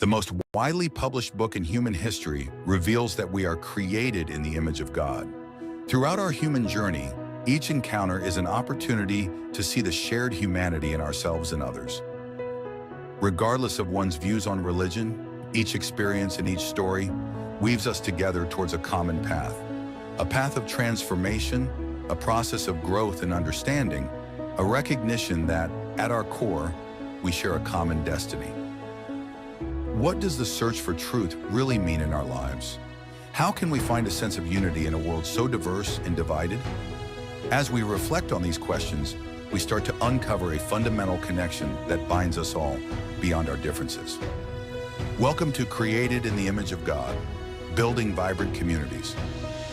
The most widely published book in human history reveals that we are created in the image of God. Throughout our human journey, each encounter is an opportunity to see the shared humanity in ourselves and others. Regardless of one's views on religion, each experience and each story weaves us together towards a common path. A path of transformation, a process of growth and understanding, a recognition that, at our core, we share a common destiny. What does the search for truth really mean in our lives? How can we find a sense of unity in a world so diverse and divided? As we reflect on these questions, we start to uncover a fundamental connection that binds us all beyond our differences. Welcome to Created in the Image of God, Building Vibrant Communities,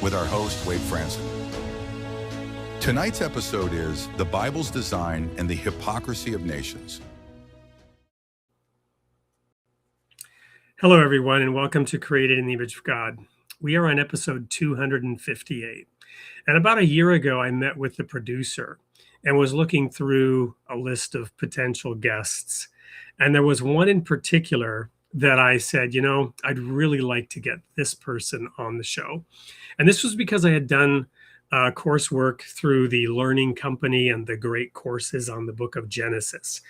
with our host, Wade Franson. Tonight's episode is The Bible's Design and the Hypocrisy of Nations. Hello, everyone, and welcome to Created in the Image of God. We are on episode 258. And about a year ago, I met with the producer and was looking through a list of potential guests. And there was one in particular that I said, I'd really like to get this person on the show. And this was because I had done coursework through the Learning Company and the great courses on the book of Genesis.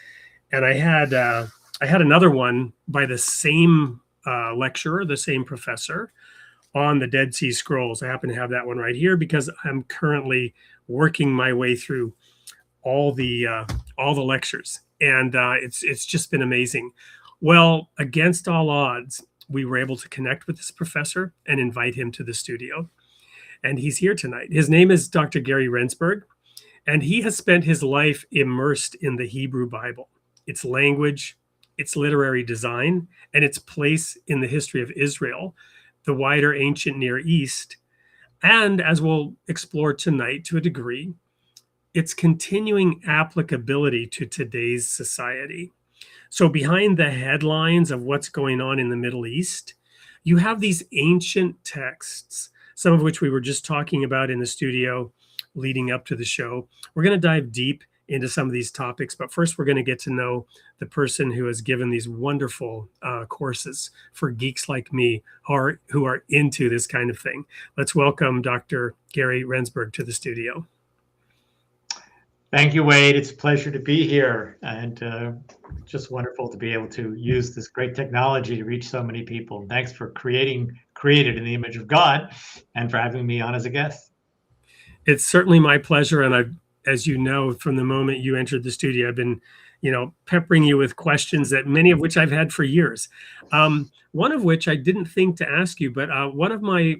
And I had another one by the same lecturer, the same professor, on the Dead Sea Scrolls. I happen to have that one right here because I'm currently working my way through all the lectures, and it's just been amazing. Well, against all odds, we were able to connect with this professor and invite him to the studio, and he's here tonight. His name is Dr. Gary Rendsburg, and he has spent his life immersed in the Hebrew Bible, its language, its literary design, and its place in the history of Israel, the wider ancient Near East, and, as we'll explore tonight to a degree, its continuing applicability to today's society. So behind the headlines of what's going on in the Middle East, you have these ancient texts, some of which we were just talking about in the studio leading up to the show. We're going to dive deep into some of these topics, but first we're going to get to know the person who has given these wonderful courses for geeks like me who are into this kind of thing. Let's welcome Dr. Gary Rendsburg to the studio. Thank you, Wade. It's a pleasure to be here, and just wonderful to be able to use this great technology to reach so many people. Thanks for Created in the Image of God, and for having me on as a guest. It's certainly my pleasure, and as you know, from the moment you entered the studio, I've been, peppering you with questions that many of which I've had for years. One of which I didn't think to ask you, but one of my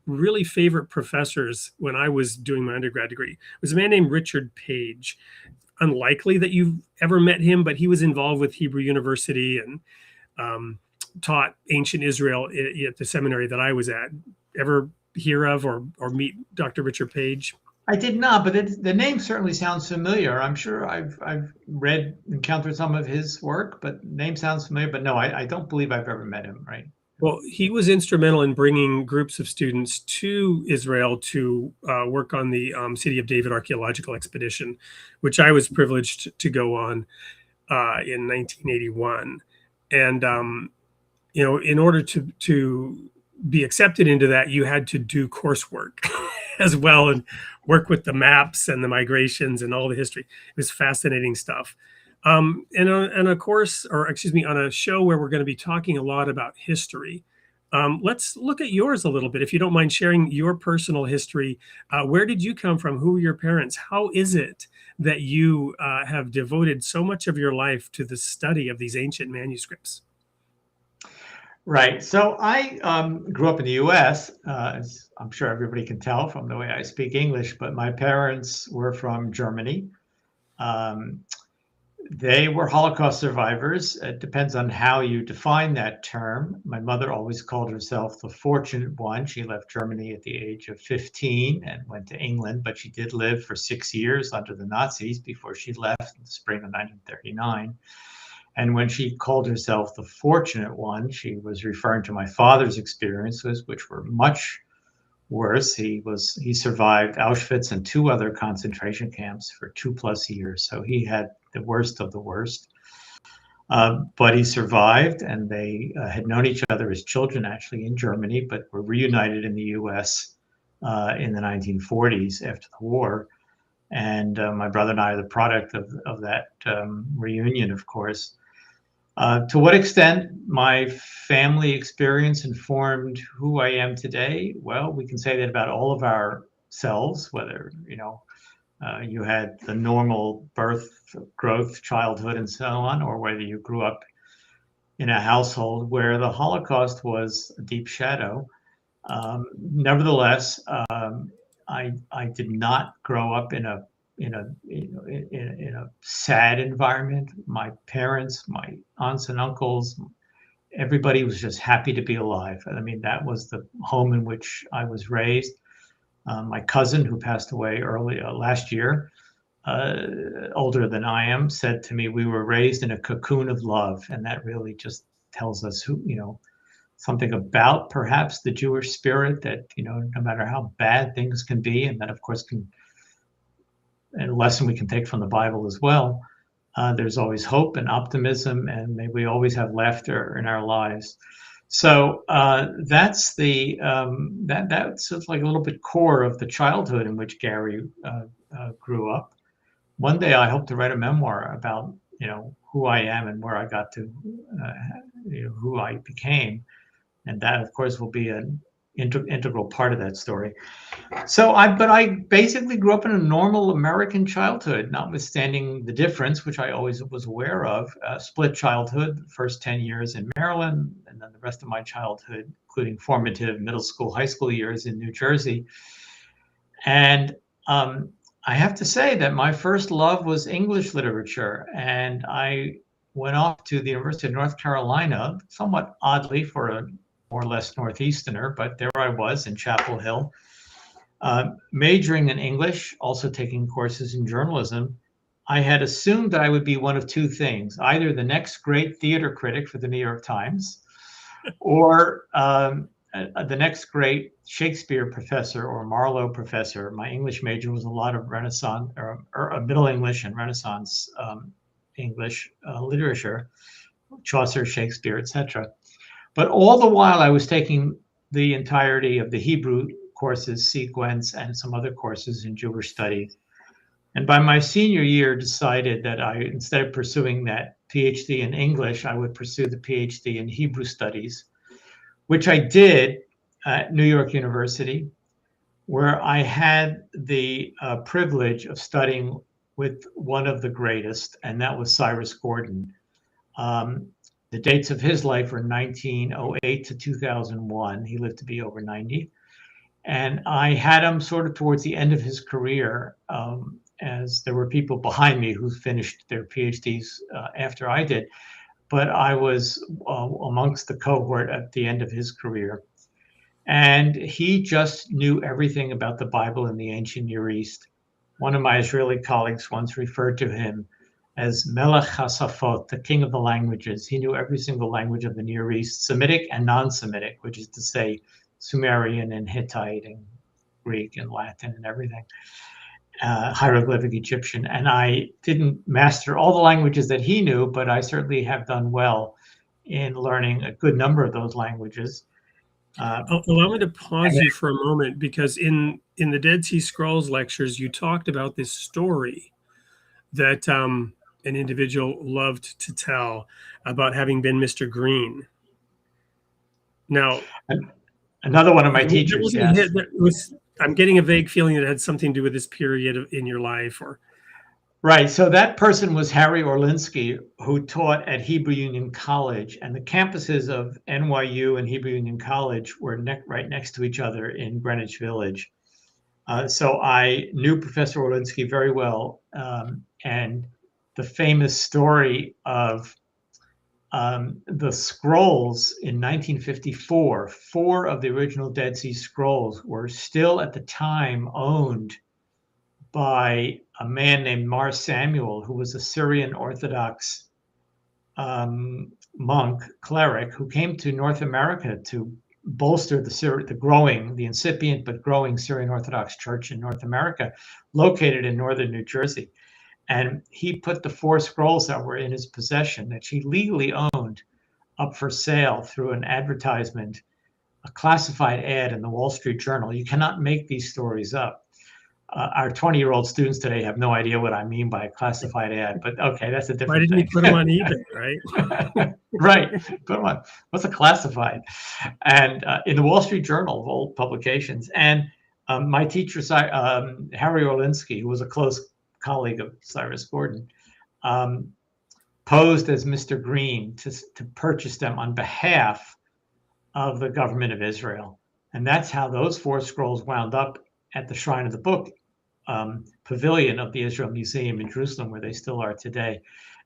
really favorite professors when I was doing my undergrad degree was a man named Richard Page. Unlikely that you've ever met him, but he was involved with Hebrew University and taught ancient Israel at the seminary that I was at. Ever hear of or meet Dr. Richard Page? I did not, but the name certainly sounds familiar. I'm sure I've encountered some of his work, but name sounds familiar. But no, I don't believe I've ever met him, right? Well, he was instrumental in bringing groups of students to Israel to work on the City of David archaeological expedition, which I was privileged to go on in 1981. And, in order to be accepted into that, you had to do coursework as well and work with the maps and the migrations and all the history. It was fascinating stuff. And on a show where we're going to be talking a lot about history, let's look at yours a little bit. If you don't mind sharing your personal history, where did you come from? Who were your parents? How is it that you have devoted so much of your life to the study of these ancient manuscripts? Right. So I grew up in the U.S., as I'm sure everybody can tell from the way I speak English, but my parents were from Germany. They were Holocaust survivors. It depends on how you define that term. My mother always called herself the fortunate one. She left Germany at the age of 15 and went to England, but she did live for 6 years under the Nazis before she left in the spring of 1939. And when she called herself the fortunate one, she was referring to my father's experiences, which were much worse. He survived Auschwitz and 2 other concentration camps for 2+ years. So he had the worst of the worst. But he survived, and they had known each other as children, actually, in Germany, but were reunited in the U.S. In the 1940s after the war. And my brother and I are the product of that reunion, of course. To what extent my family experience informed who I am today? Well, we can say that about all of our selves, whether, you had the normal birth, growth, childhood, and so on, or whether you grew up in a household where the Holocaust was a deep shadow. Nevertheless, I did not grow up in a sad environment. My parents, my aunts and uncles, everybody was just happy to be alive. I mean, that was the home in which I was raised. My cousin, who passed away early last year, older than I am, said to me, "We were raised in a cocoon of love," and that really just tells us something about perhaps the Jewish spirit, that no matter how bad things can be, and that of course and a lesson we can take from the Bible as well. There's always hope and optimism, and may we always have laughter in our lives. So that's that's like a little bit core of the childhood in which Gary grew up. One day I hope to write a memoir about who I am and where I got to, who I became, and that of course will be an integral part of that story. So I basically grew up in a normal American childhood, notwithstanding the difference, which I always was aware of. Split childhood, first 10 years in Maryland, and then the rest of my childhood, including formative middle school, high school years in New Jersey. And I have to say that my first love was English literature, and I went off to the University of North Carolina, somewhat oddly for a more or less Northeasterner, but there I was in Chapel Hill, majoring in English, also taking courses in journalism. I had assumed that I would be one of two things: either the next great theater critic for the New York Times, or the next great Shakespeare professor or Marlowe professor. My English major was a lot of Renaissance or Middle English and Renaissance English literature, Chaucer, Shakespeare, etc. But all the while I was taking the entirety of the Hebrew courses, sequence, and some other courses in Jewish studies. And by my senior year, decided that instead of pursuing that PhD in English, I would pursue the PhD in Hebrew studies, which I did at New York University, where I had the privilege of studying with one of the greatest, and that was Cyrus Gordon. The dates of his life were 1908 to 2001. He lived to be over 90. And I had him sort of towards the end of his career, as there were people behind me who finished their PhDs after I did. But I was amongst the cohort at the end of his career. And he just knew everything about the Bible in the ancient Near East. One of my Israeli colleagues once referred to him as Melech HaSafot, the king of the languages. He knew every single language of the Near East, Semitic and non-Semitic, which is to say Sumerian and Hittite and Greek and Latin and everything, hieroglyphic Egyptian. And I didn't master all the languages that he knew, but I certainly have done well in learning a good number of those languages. Allow me to pause you for a moment, because in the Dead Sea Scrolls lectures, you talked about this story that an individual loved to tell about having been Mr. Green. Now, another one of my teachers, yes. I'm getting a vague feeling that it had something to do with this period in your life, or right. So that person was Harry Orlinsky, who taught at Hebrew Union College, and the campuses of NYU and Hebrew Union College were right next to each other in Greenwich Village. So I knew Professor Orlinsky very well, and the famous story of the scrolls in 1954, 4 of the original Dead Sea Scrolls were still at the time owned by a man named Mar Samuel, who was a Syrian Orthodox monk, cleric, who came to North America to bolster the incipient but growing Syrian Orthodox Church in North America, located in northern New Jersey. And he put the 4 scrolls that were in his possession that she legally owned up for sale through an advertisement, a classified ad in the Wall Street Journal. You cannot make these stories up. Our 20-year-old students today have no idea what I mean by a classified ad, but okay, that's a different thing. Why didn't you put them on eBay, right? Right. Put them on. What's a classified? And in the Wall Street Journal of old publications. And my teacher, Harry Orlinsky, who was a close colleague of Cyrus Gordon, posed as Mr. Green to purchase them on behalf of the government of Israel. And that's how those 4 scrolls wound up at the Shrine of the Book pavilion of the Israel Museum in Jerusalem, where they still are today.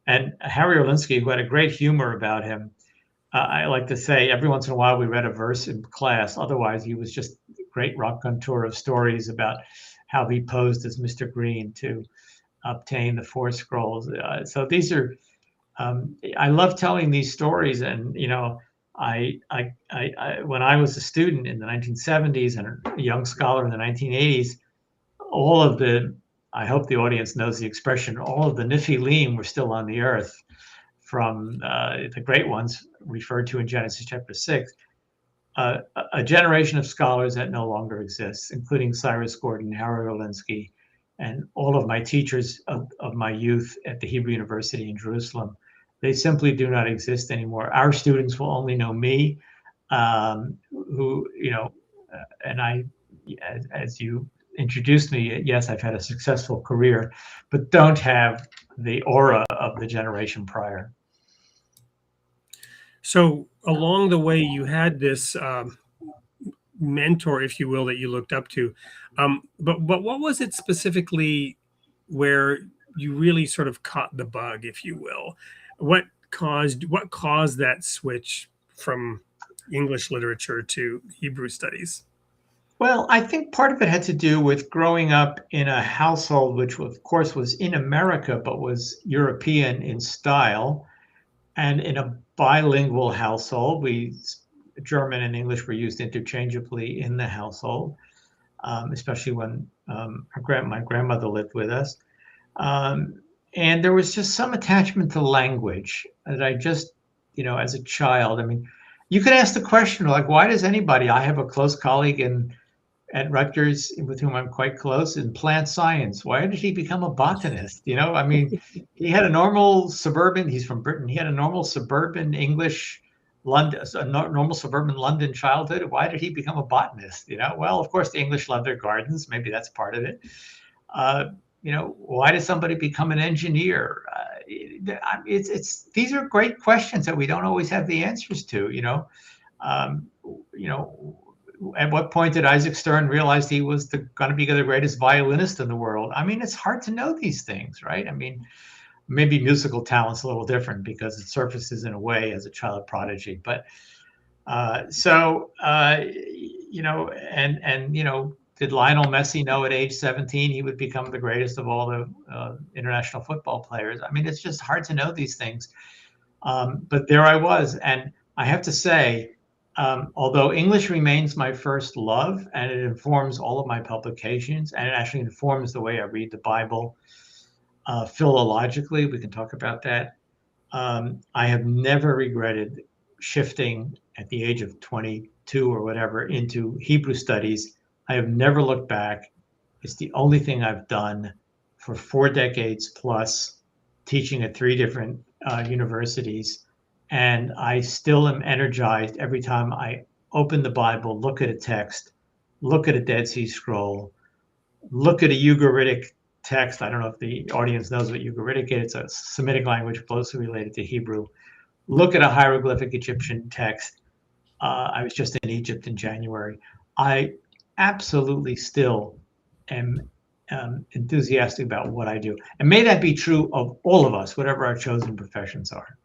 And Harry Orlinsky, who had a great humor about him, I like to say every once in a while we read a verse in class. Otherwise, he was just a great raconteur of stories about how he posed as Mr. Green to obtain the 4 scrolls. So these are, I love telling these stories. And, you know, I when I was a student in the 1970s and a young scholar in the 1980s, all of the, I hope the audience knows the expression, all of the Nephilim were still on the earth, from the great ones referred to in Genesis chapter 6, a generation of scholars that no longer exists, including Cyrus Gordon, Harry Orlinsky, and all of my teachers of my youth at the Hebrew University in Jerusalem. They simply do not exist anymore. Our students will only know me, who, you know, and I, as you introduced me, yes, I've had a successful career, but don't have the aura of the generation prior. So along the way, you had this mentor, if you will, that you looked up to. But what was it specifically where you really sort of caught the bug, if you will? What caused that switch from English literature to Hebrew studies? Well, I think part of it had to do with growing up in a household which, of course, was in America, but was European in style, and in a bilingual household. German and English were used interchangeably in the household, especially when my grandmother lived with us. And there was just some attachment to language that I just, you know, as a child, I mean, you could ask the question, like, why does anybody, I have a close colleague at Rutgers with whom I'm quite close in plant science. Why did he become a botanist? You know, I mean, he had a normal suburban, he's from Britain, he had a normal suburban English London, a normal suburban London childhood. Why did he become a botanist? You know, well, of course, the English love their gardens. Maybe that's part of it. You know, why does somebody become an engineer? These are great questions that we don't always have the answers to. You know, at what point did Isaac Stern realize he was going to be the greatest violinist in the world? I mean, it's hard to know these things, right? I mean, maybe musical talent's a little different because it surfaces in a way as a child prodigy. But you know, and you know, did Lionel Messi know at age 17 he would become the greatest of all the international football players? I mean, it's just hard to know these things. But there I was, and I have to say, although English remains my first love and it informs all of my publications, and it actually informs the way I read the Bible philologically, we can talk about that. I have never regretted shifting at the age of 22 or whatever into Hebrew studies. I have never looked back. It's the only thing I've done for 4 decades plus, teaching at 3 different universities. And I still am energized every time I open the Bible, look at a text, look at a Dead Sea Scroll, look at a Ugaritic text. I don't know if the audience knows what Ugaritic is. It's a Semitic language closely related to Hebrew. Look at a hieroglyphic Egyptian text. I was just in Egypt in January. I absolutely still am enthusiastic about what I do. And may that be true of all of us, whatever our chosen professions are.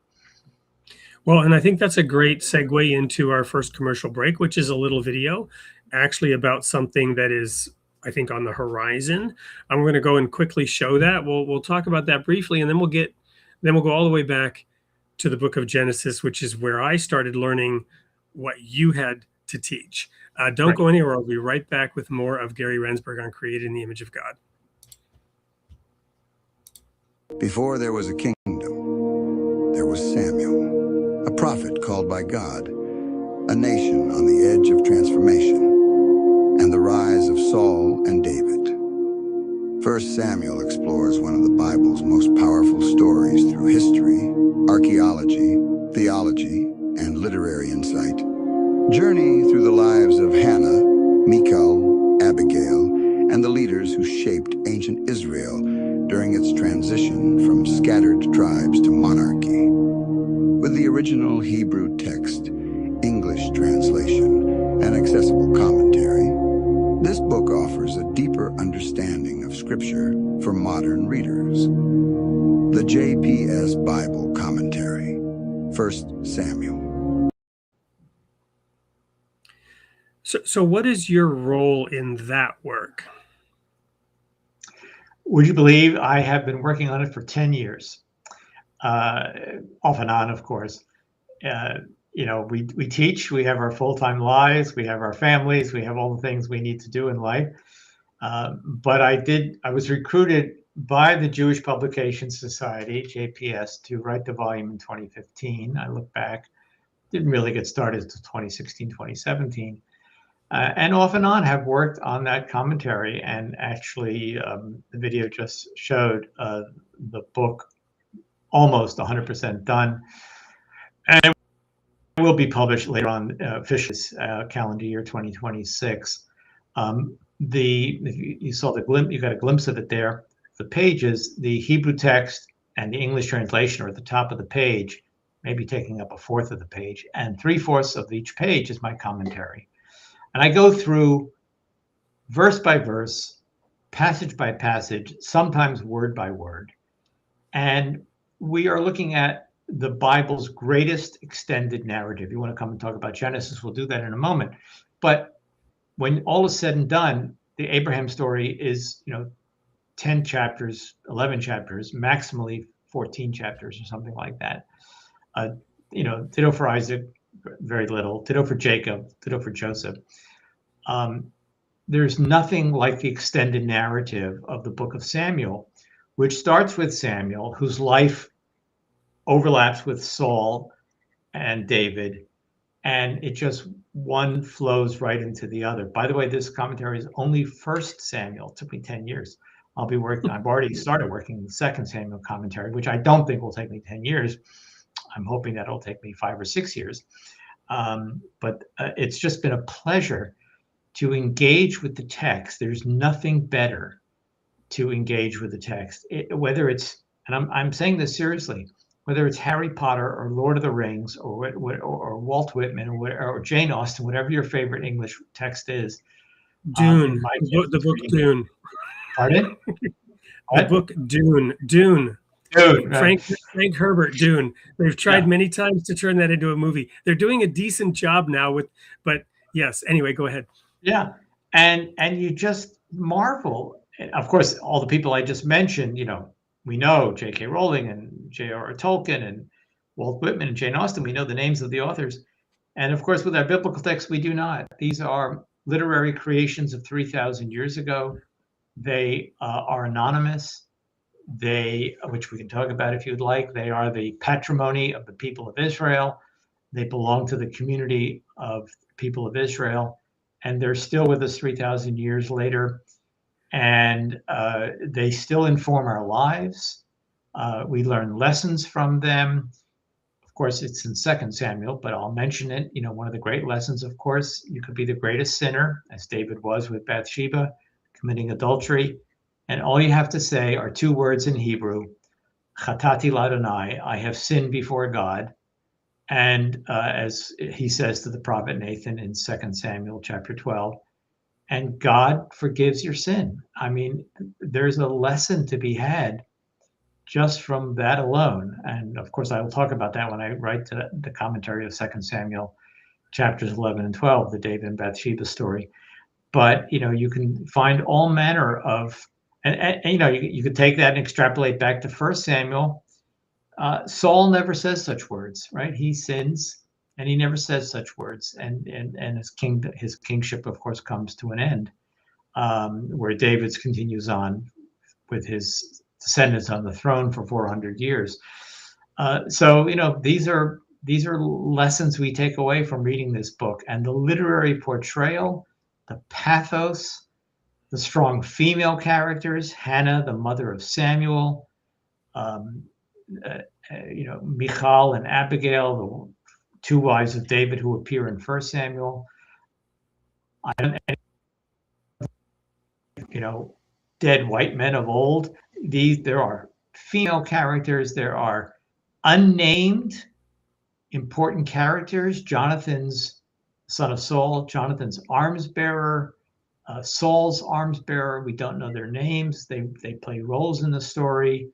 Well, and I think that's a great segue into our first commercial break, which is a little video actually about something that is, I think, on the horizon. I'm going to go and quickly show that. We'll talk about that briefly, and then we'll go all the way back to the book of Genesis, which is where I started learning what you had to teach. Don't go anywhere. I'll be right back with more of Gary Rendsburg on Created in the Image of God. Before there was a kingdom, there was Samuel, a prophet called by God, a nation on the edge of transformation, and the rise of Saul and David. First Samuel explores one of the Bible's most powerful stories through history, archaeology, theology, and literary insight. Journey through the lives of Hannah, Michal, Abigail, and the leaders who shaped ancient Israel during its transition from scattered tribes to monarchy. With the original Hebrew text, English translation, and accessible commentary, this book offers a deeper understanding of Scripture for modern readers. The JPS Bible Commentary, 1 Samuel. So what is your role in that work? Would you believe I have been working on it for 10 years? Off and on, of course. We teach, we have our full-time lives, we have our families, we have all the things we need to do in life. But I was recruited by the Jewish Publication Society, JPS, to write the volume in 2015. I look back, didn't really get started until 2016, 2017. And off and on have worked on that commentary. And actually, the video just showed the book almost 100% done. And it will be published later on, officially, calendar year 2026. You saw the glimpse, you got a glimpse of it there. The pages, the Hebrew text and the English translation are at the top of the page, maybe taking up a fourth of the page, and 3/4 of each page is my commentary. And I go through verse by verse, passage by passage, sometimes word by word. And we are looking at the Bible's greatest extended narrative. You want to come and talk about Genesis, we'll do that in a moment. But when all is said and done, the Abraham story is, 10 chapters, 11 chapters, maximally 14 chapters or something like that. Ditto for Isaac, very little. Ditto for Jacob, ditto for Joseph. There's nothing like the extended narrative of the book of Samuel, which starts with Samuel, whose life overlaps with Saul and David, and it just one flows right into the other. By the way, this commentary is only 1 Samuel. It took me 10 years. I've already started working on the 2 Samuel commentary, which I don't think will take me 10 years. I'm hoping that it'll take me 5 or 6 years. But it's just been a pleasure to engage with the text. There's nothing better to engage with the text, whether it's, and I'm saying this seriously, whether it's Harry Potter or Lord of the Rings or Walt Whitman or Jane Austen, whatever your favorite English text is. Dune, the book Dune. Pardon? The book Dune. Dune, right. Frank Herbert, Dune. They've tried many times to turn that into a movie. They're doing a decent job now but yes. Anyway, go ahead. Yeah, and you just marvel. And of course, all the people I just mentioned, we know J.K. Rowling and J.R.R. Tolkien and Walt Whitman and Jane Austen. We know the names of the authors. And of course, with our biblical texts, we do not. These are literary creations of 3,000 years ago. They are anonymous. Which we can talk about if you'd like, they are the patrimony of the people of Israel. They belong to the community of people of Israel. And they're still with us 3,000 years later. And they still inform our lives. We learn lessons from them. Of course, it's in 2 Samuel, but I'll mention it. One of the great lessons, of course, you could be the greatest sinner, as David was with Bathsheba, committing adultery. And all you have to say are 2 words in Hebrew, Chatati l'Adonai, I have sinned before God. And as he says to the prophet Nathan in 2 Samuel chapter 12, and God forgives your sin. I mean, there's a lesson to be had just from that alone. And of course, I will talk about that when I write the commentary of 2 Samuel chapters 11 and 12, the David and Bathsheba story. But, you can find all manner of, and you could take that and extrapolate back to 1 Samuel. Saul never says such words, right? He sins and he never says such words. And his kingship, of course, comes to an end, where David's continues on with his descendants on the throne for 400 years. So, these are lessons we take away from reading this book, and the literary portrayal, the pathos, the strong female characters, Hannah, the mother of Samuel, Michal and Abigail, the two wives of David who appear in 1 Samuel. Dead white men of old. There are female characters. There are unnamed important characters. Jonathan's son of Saul, Jonathan's arms bearer, Saul's arms bearer. We don't know their names. They play roles in the story.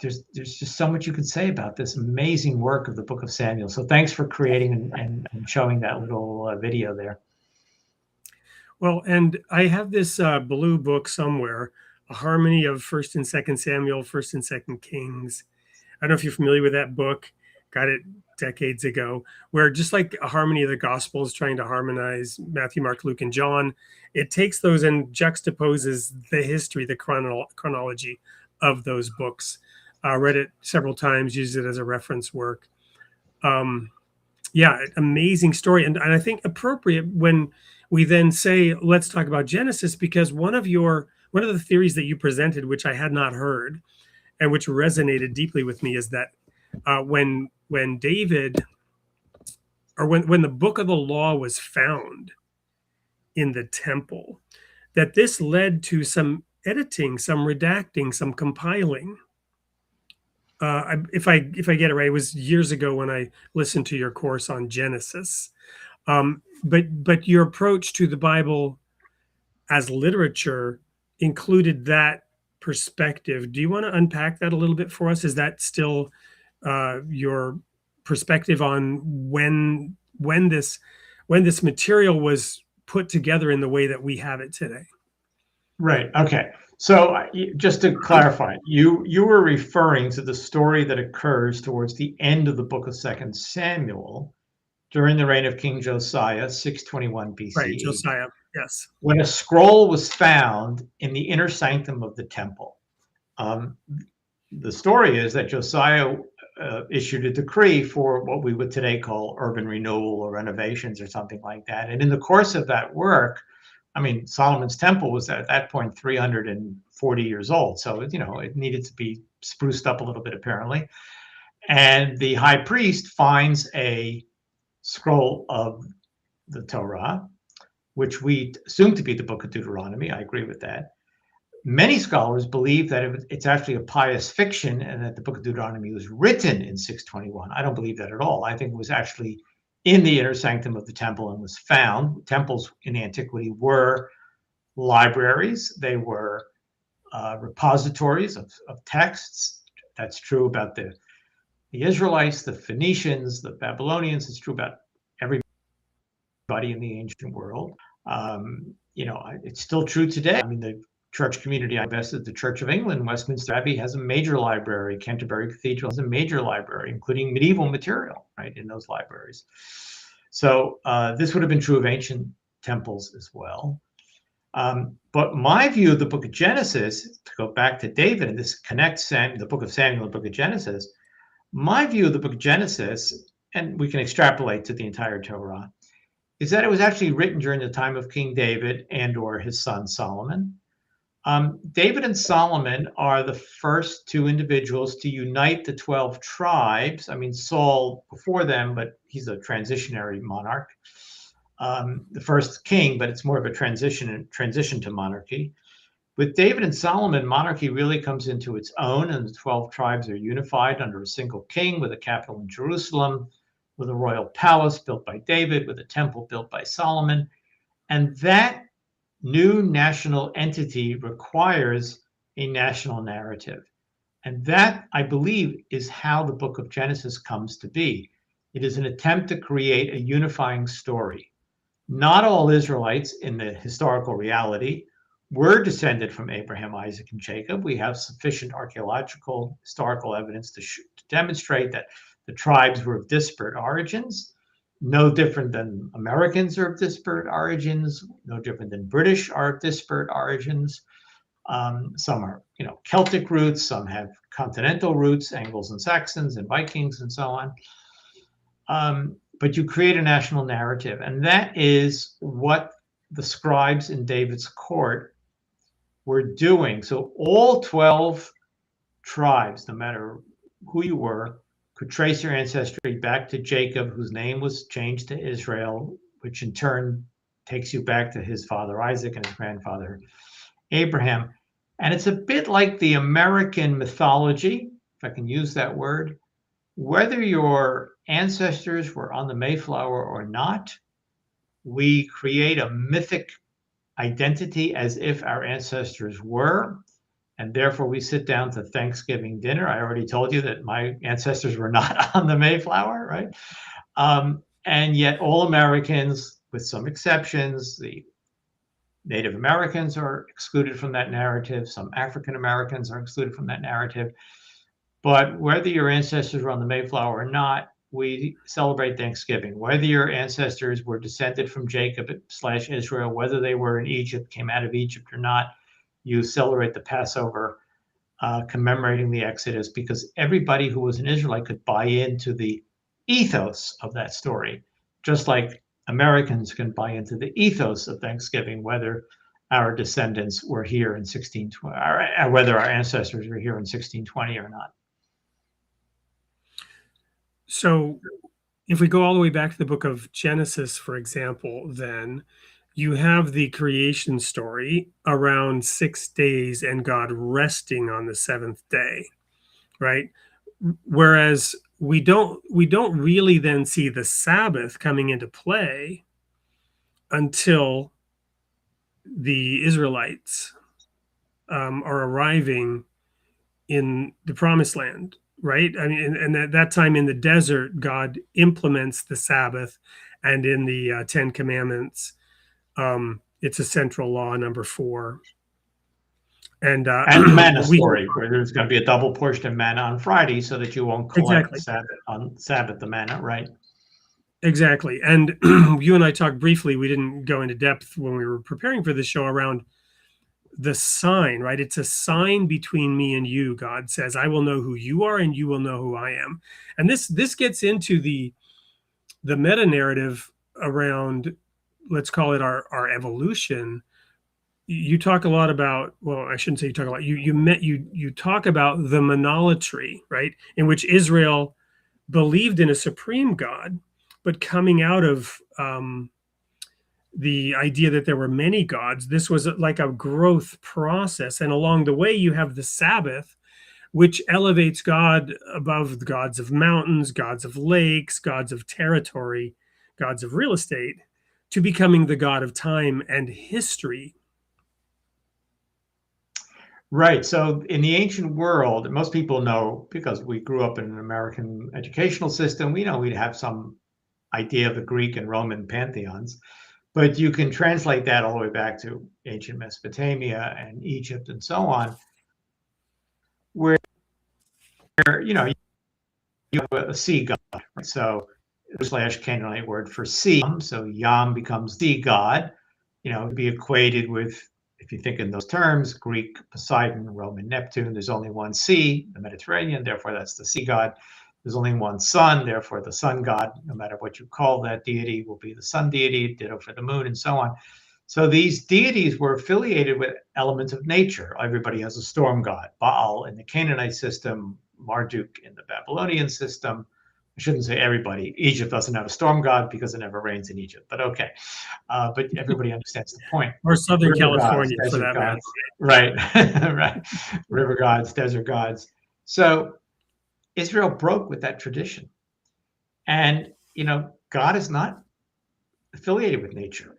There's just so much you could say about this amazing work of the Book of Samuel. So thanks for creating and showing that little video there. Well, and I have this blue book somewhere, a harmony of 1st and 2nd Samuel, 1st and 2nd Kings. I don't know if you're familiar with that book. Got it decades ago, where just like a harmony of the Gospels trying to harmonize Matthew, Mark, Luke, and John, it takes those and juxtaposes the history, the chronology of those books. Read it several times, used it as a reference work. Amazing story. And I think appropriate when we then say, let's talk about Genesis, because one of the theories that you presented, which I had not heard and which resonated deeply with me, is that when David, or when the book of the law was found in the temple, that this led to some editing, some redacting, some compiling. If I get it right, it was years ago when I listened to your course on Genesis. But your approach to the Bible as literature included that perspective. Do you want to unpack that a little bit for us? Is that still your perspective on when this material was put together in the way that we have it today? Right. Okay. So just to clarify, you were referring to the story that occurs towards the end of the book of 2 Samuel during the reign of King Josiah, 621 BCE. Right, Josiah, yes. When a scroll was found in the inner sanctum of the temple. The story is that Josiah issued a decree for what we would today call urban renewal or renovations or something like that. And in the course of that work, Solomon's temple was at that point 340 years old. So, it needed to be spruced up a little bit, apparently. And the high priest finds a scroll of the Torah, which we assume to be the book of Deuteronomy. I agree with that. Many scholars believe that it's actually a pious fiction and that the book of Deuteronomy was written in 621. I don't believe that at all. I think it was actually in the inner sanctum of the temple and was found. Temples in antiquity were libraries. They were repositories of texts. That's true about the Israelites, the Phoenicians, the Babylonians. It's true about everybody in the ancient world. It's still true today. The church community I invested, the Church of England, Westminster Abbey has a major library. Canterbury Cathedral has a major library, including medieval material, right, in those libraries. So this would have been true of ancient temples as well. But my view of the book of Genesis, to go back to David, and this connects the book of Samuel and the book of Genesis, my view of the book of Genesis, and we can extrapolate to the entire Torah, is that it was actually written during the time of King David and or his son Solomon. David and Solomon are the first two individuals to unite the 12 tribes. Saul before them, but he's a transitionary monarch. The first king, but it's more of a transition to monarchy. With David and Solomon, monarchy really comes into its own, and the 12 tribes are unified under a single king with a capital in Jerusalem, with a royal palace built by David, with a temple built by Solomon. And that new national entity requires a national narrative. And that, I believe, is how the book of Genesis comes to be. It is an attempt to create a unifying story. Not all Israelites in the historical reality were descended from Abraham, Isaac, and Jacob. We have sufficient archaeological, historical evidence to demonstrate that the tribes were of disparate origins. No different than Americans are of disparate origins, no different than British are of disparate origins. Some are, Celtic roots. Some have continental roots, Angles and Saxons and Vikings and so on. But you create a national narrative, and that is what the scribes in David's court were doing. So all 12 tribes, no matter who you were, could trace your ancestry back to Jacob, whose name was changed to Israel, which in turn takes you back to his father Isaac and his grandfather Abraham. And it's a bit like the American mythology, if I can use that word. Whether your ancestors were on the Mayflower or not, we create a mythic identity as if our ancestors were, and therefore we sit down to Thanksgiving dinner. I already told you that my ancestors were not on the Mayflower, right? And yet all Americans, with some exceptions, the Native Americans are excluded from that narrative. Some African Americans are excluded from that narrative. But whether your ancestors were on the Mayflower or not, we celebrate Thanksgiving. Whether your ancestors were descended from Jacob/Israel, whether they were in Egypt, came out of Egypt or not, you celebrate the Passover, commemorating the Exodus, because everybody who was an Israelite could buy into the ethos of that story, just like Americans can buy into the ethos of Thanksgiving, whether our descendants were here in 1620, or whether our ancestors were here in 1620 or not. So if we go all the way back to the book of Genesis, for example, then you have the creation story around 6 days and God resting on the seventh day, right? Whereas we don't really then see the Sabbath coming into play until the Israelites are arriving in the Promised Land, right? I mean, and at that time in the desert, God implements the Sabbath, and in the Ten Commandments, it's a central law, number 4. And the manna story, where there's going to be a double portion of manna on Friday, so that you won't collect exactly. on Sabbath the manna, right? Exactly. And you and I talked briefly, we didn't go into depth when we were preparing for this show, around the sign, right? It's a sign between me and you. God says, I will know who you are and you will know who I am. And this gets into the meta narrative around, let's call it our evolution. You talk a lot about, well, I shouldn't say you talk a lot. You talk about the monolatry, right? In which Israel believed in a supreme God, but coming out of the idea that there were many gods, this was like a growth process. And along the way, you have the Sabbath, which elevates God above the gods of mountains, gods of lakes, gods of territory, gods of real estate, to becoming the God of time and history. Right. So in the ancient world, most people know, because we grew up in an American educational system, we know we'd have some idea of the Greek and Roman pantheons. But you can translate that all the way back to ancient Mesopotamia and Egypt and so on, where, you have a sea god. Right? So / Canaanite word for sea. So Yam becomes the god, to be equated with, if you think in those terms, Greek Poseidon, Roman Neptune. There's only one sea, the Mediterranean, therefore that's the sea god. There's only one sun, therefore the sun god, no matter what you call that deity, will be the sun deity, ditto for the moon, and so on. So these deities were affiliated with elements of nature. Everybody has a storm god, Baal in the Canaanite system, Marduk in the Babylonian system. I shouldn't say everybody. Egypt doesn't have a storm god because it never rains in Egypt, but okay. But everybody understands the point. Or Southern River California, gods, for that matter. Right, right. River gods, desert gods. So Israel broke with that tradition. And, God is not affiliated with nature.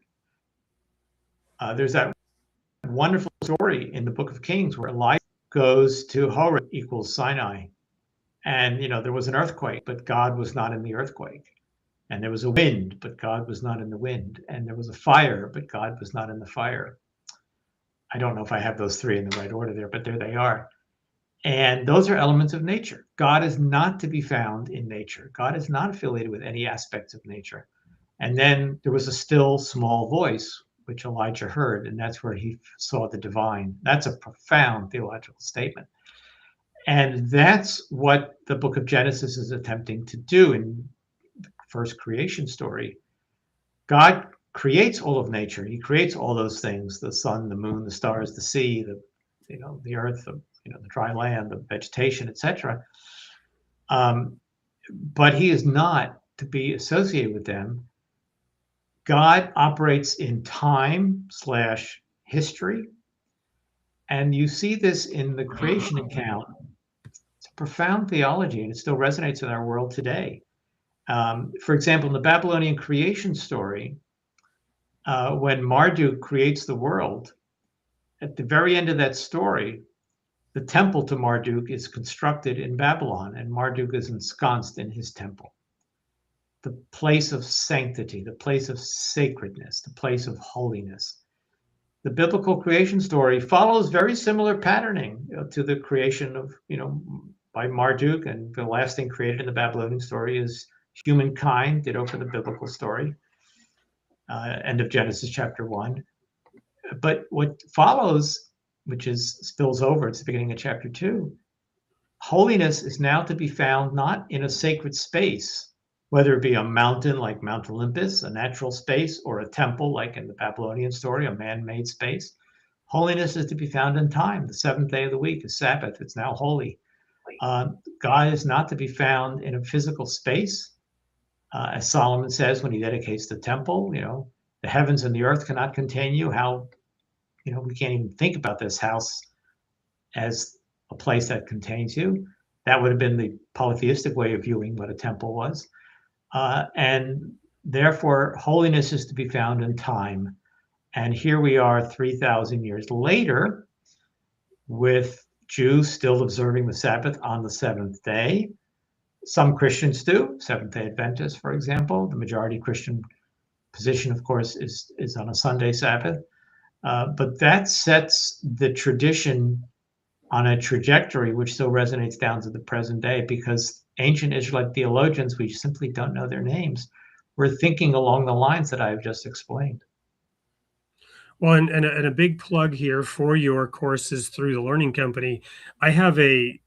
There's that wonderful story in the book of Kings where Elijah goes to Horeb equals Sinai. And, there was an earthquake, but God was not in the earthquake. And there was a wind, but God was not in the wind. And there was a fire, but God was not in the fire. I don't know if I have those 3 in the right order there, but there they are. And those are elements of nature. God is not to be found in nature. God is not affiliated with any aspects of nature. And then there was a still small voice, which Elijah heard, and that's where he saw the divine. That's a profound theological statement. And that's what the book of Genesis is attempting to do in the first creation story. God creates all of nature. He creates all those things, the sun, the moon, the stars, the sea, the earth, the dry land, the vegetation, etc. But he is not to be associated with them. God operates in time/history. And you see this in the creation account. It's a profound theology, and it still resonates in our world today. For example, in the Babylonian creation story, when Marduk creates the world, at the very end of that story, the temple to Marduk is constructed in Babylon, and Marduk is ensconced in his temple. The place of sanctity, the place of sacredness, the place of holiness. The biblical creation story follows very similar patterning to the creation of, by Marduk, and the last thing created in the Babylonian story is humankind, ditto for the biblical story, end of Genesis chapter 1. But what follows, which spills over, it's the beginning of chapter 2, holiness is now to be found not in a sacred space, whether it be a mountain like Mount Olympus, a natural space, or a temple like in the Babylonian story, a man-made space. Holiness is to be found in time. The seventh day of the week is Sabbath. It's now holy. God is not to be found in a physical space. As Solomon says when he dedicates the temple, the heavens and the earth cannot contain you. How, we can't even think about this house as a place that contains you. That would have been the polytheistic way of viewing what a temple was. And therefore, holiness is to be found in time. And here we are 3,000 years later, with Jews still observing the Sabbath on the seventh day. Some Christians do, Seventh-day Adventists, for example. The majority Christian position, of course, is on a Sunday Sabbath. But that sets the tradition on a trajectory which still resonates down to the present day, because ancient Israelite theologians, we simply don't know their names, were thinking along the lines that I've just explained. Well, and a big plug here for your courses through the Learning Company. I have a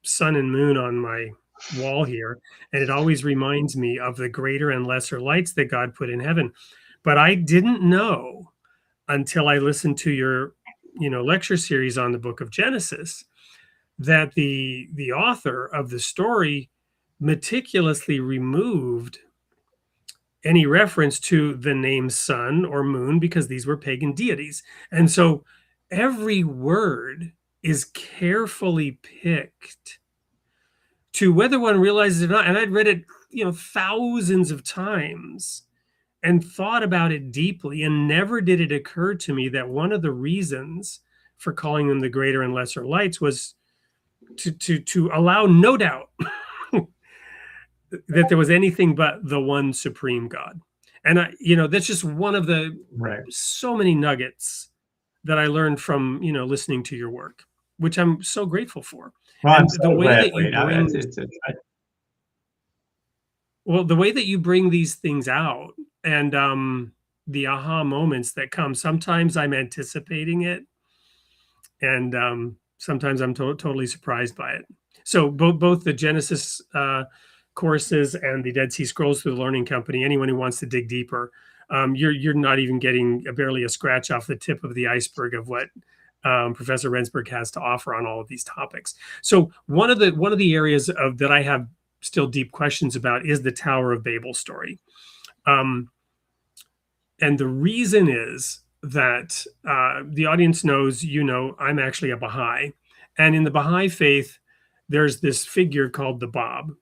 sun and moon on my wall here, and it always reminds me of the greater and lesser lights that God put in heaven. But I didn't know until I listened to your lecture series on the book of Genesis that the author of the story meticulously removed any reference to the name sun or moon, because these were pagan deities. And so every word is carefully picked to, whether one realizes it or not. And I'd read it, thousands of times and thought about it deeply, and never did it occur to me that one of the reasons for calling them the greater and lesser lights was to allow no doubt that there was anything but the one supreme God. And that's just one of the so many nuggets that I learned from listening to your work, which I'm so grateful for. Well, and I'm so glad. The way that you bring these things out, and the aha moments that come, sometimes I'm anticipating it, and sometimes I'm totally surprised by it. So both the Genesis courses and the Dead Sea Scrolls through the Learning Company, anyone who wants to dig deeper, you're not even getting barely a scratch off the tip of the iceberg of what Professor Rendsburg has to offer on all of these topics. So one of the areas that I have still deep questions about is the Tower of Babel story. And the reason is that the audience knows, I'm actually a Baha'i. And in the Baha'i faith, there's this figure called the Bab,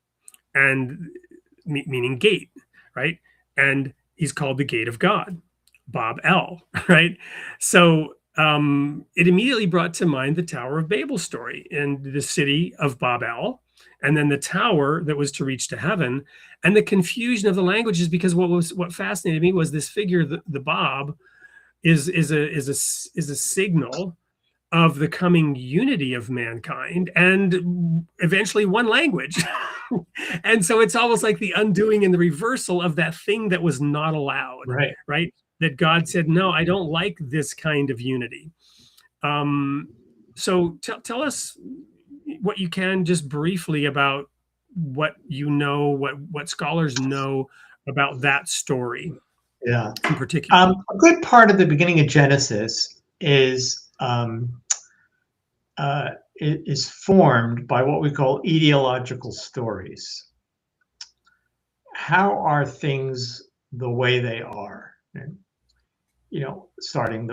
and meaning gate, right? And he's called the gate of God, Bab El, right? So it immediately brought to mind the Tower of Babel story and the city of Bab El, and then the tower that was to reach to heaven, and the confusion of the languages, because what fascinated me was this figure, the Bab, is a signal of the coming unity of mankind and eventually one language. And so it's almost like the undoing and the reversal of that thing that was not allowed, right? that God said, no, I don't like this kind of unity. So tell us what you can just briefly about what you know, what scholars know about that story. Yeah. In particular. A good part of the beginning of Genesis is formed by what we call etiological stories. How are things the way they are? Starting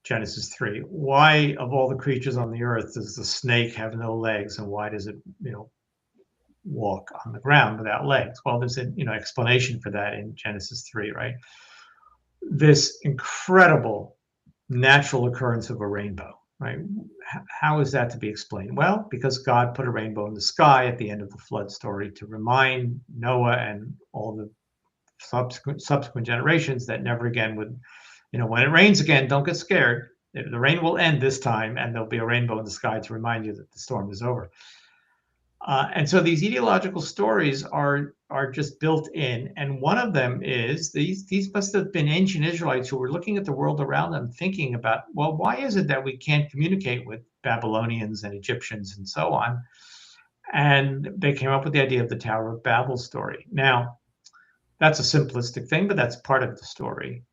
Genesis 3. Why, of all the creatures on the earth, does the snake have no legs, and why does it, walk on the ground without legs? Well, there's an explanation for that in Genesis 3, right? This incredible natural occurrence of a rainbow, right? How is that to be explained? Well, because God put a rainbow in the sky at the end of the flood story to remind Noah and all the subsequent generations that never again would, when it rains again, don't get scared. The rain will end this time, and there'll be a rainbow in the sky to remind you that the storm is over. And so these etiological stories are just built in, and one of them is these must have been ancient Israelites who were looking at the world around them, thinking about, well, why is it that we can't communicate with Babylonians and Egyptians and so on? And they came up with the idea of the Tower of Babel story. Now, that's a simplistic thing, but that's part of the story.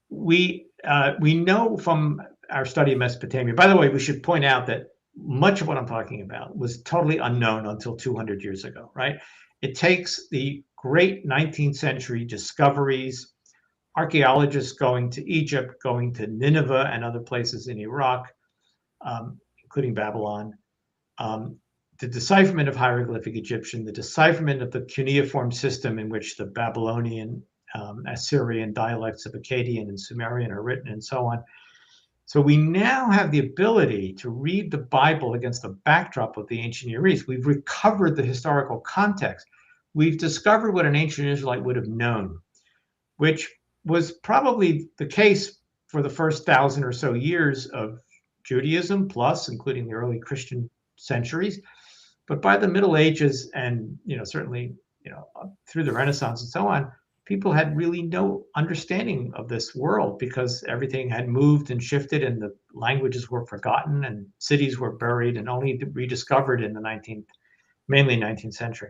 We know from our study of Mesopotamia. By the way, we should point out that much of what I'm talking about was totally unknown until 200 years ago, right? It takes the great 19th century discoveries, archaeologists going to Egypt, going to Nineveh and other places in Iraq, including Babylon, the decipherment of hieroglyphic Egyptian, the decipherment of the cuneiform system in which the Babylonian, Assyrian dialects of Akkadian and Sumerian are written, and so on. So we now have the ability to read the Bible against the backdrop of the ancient Near East. We've recovered the historical context. We've discovered what an ancient Israelite would have known, which was probably the case for the first 1,000 or so years of Judaism, plus including the early Christian centuries. But by the Middle Ages and certainly through the Renaissance and so on, people had really no understanding of this world because everything had moved and shifted, and the languages were forgotten, and cities were buried and only rediscovered in the mainly 19th century.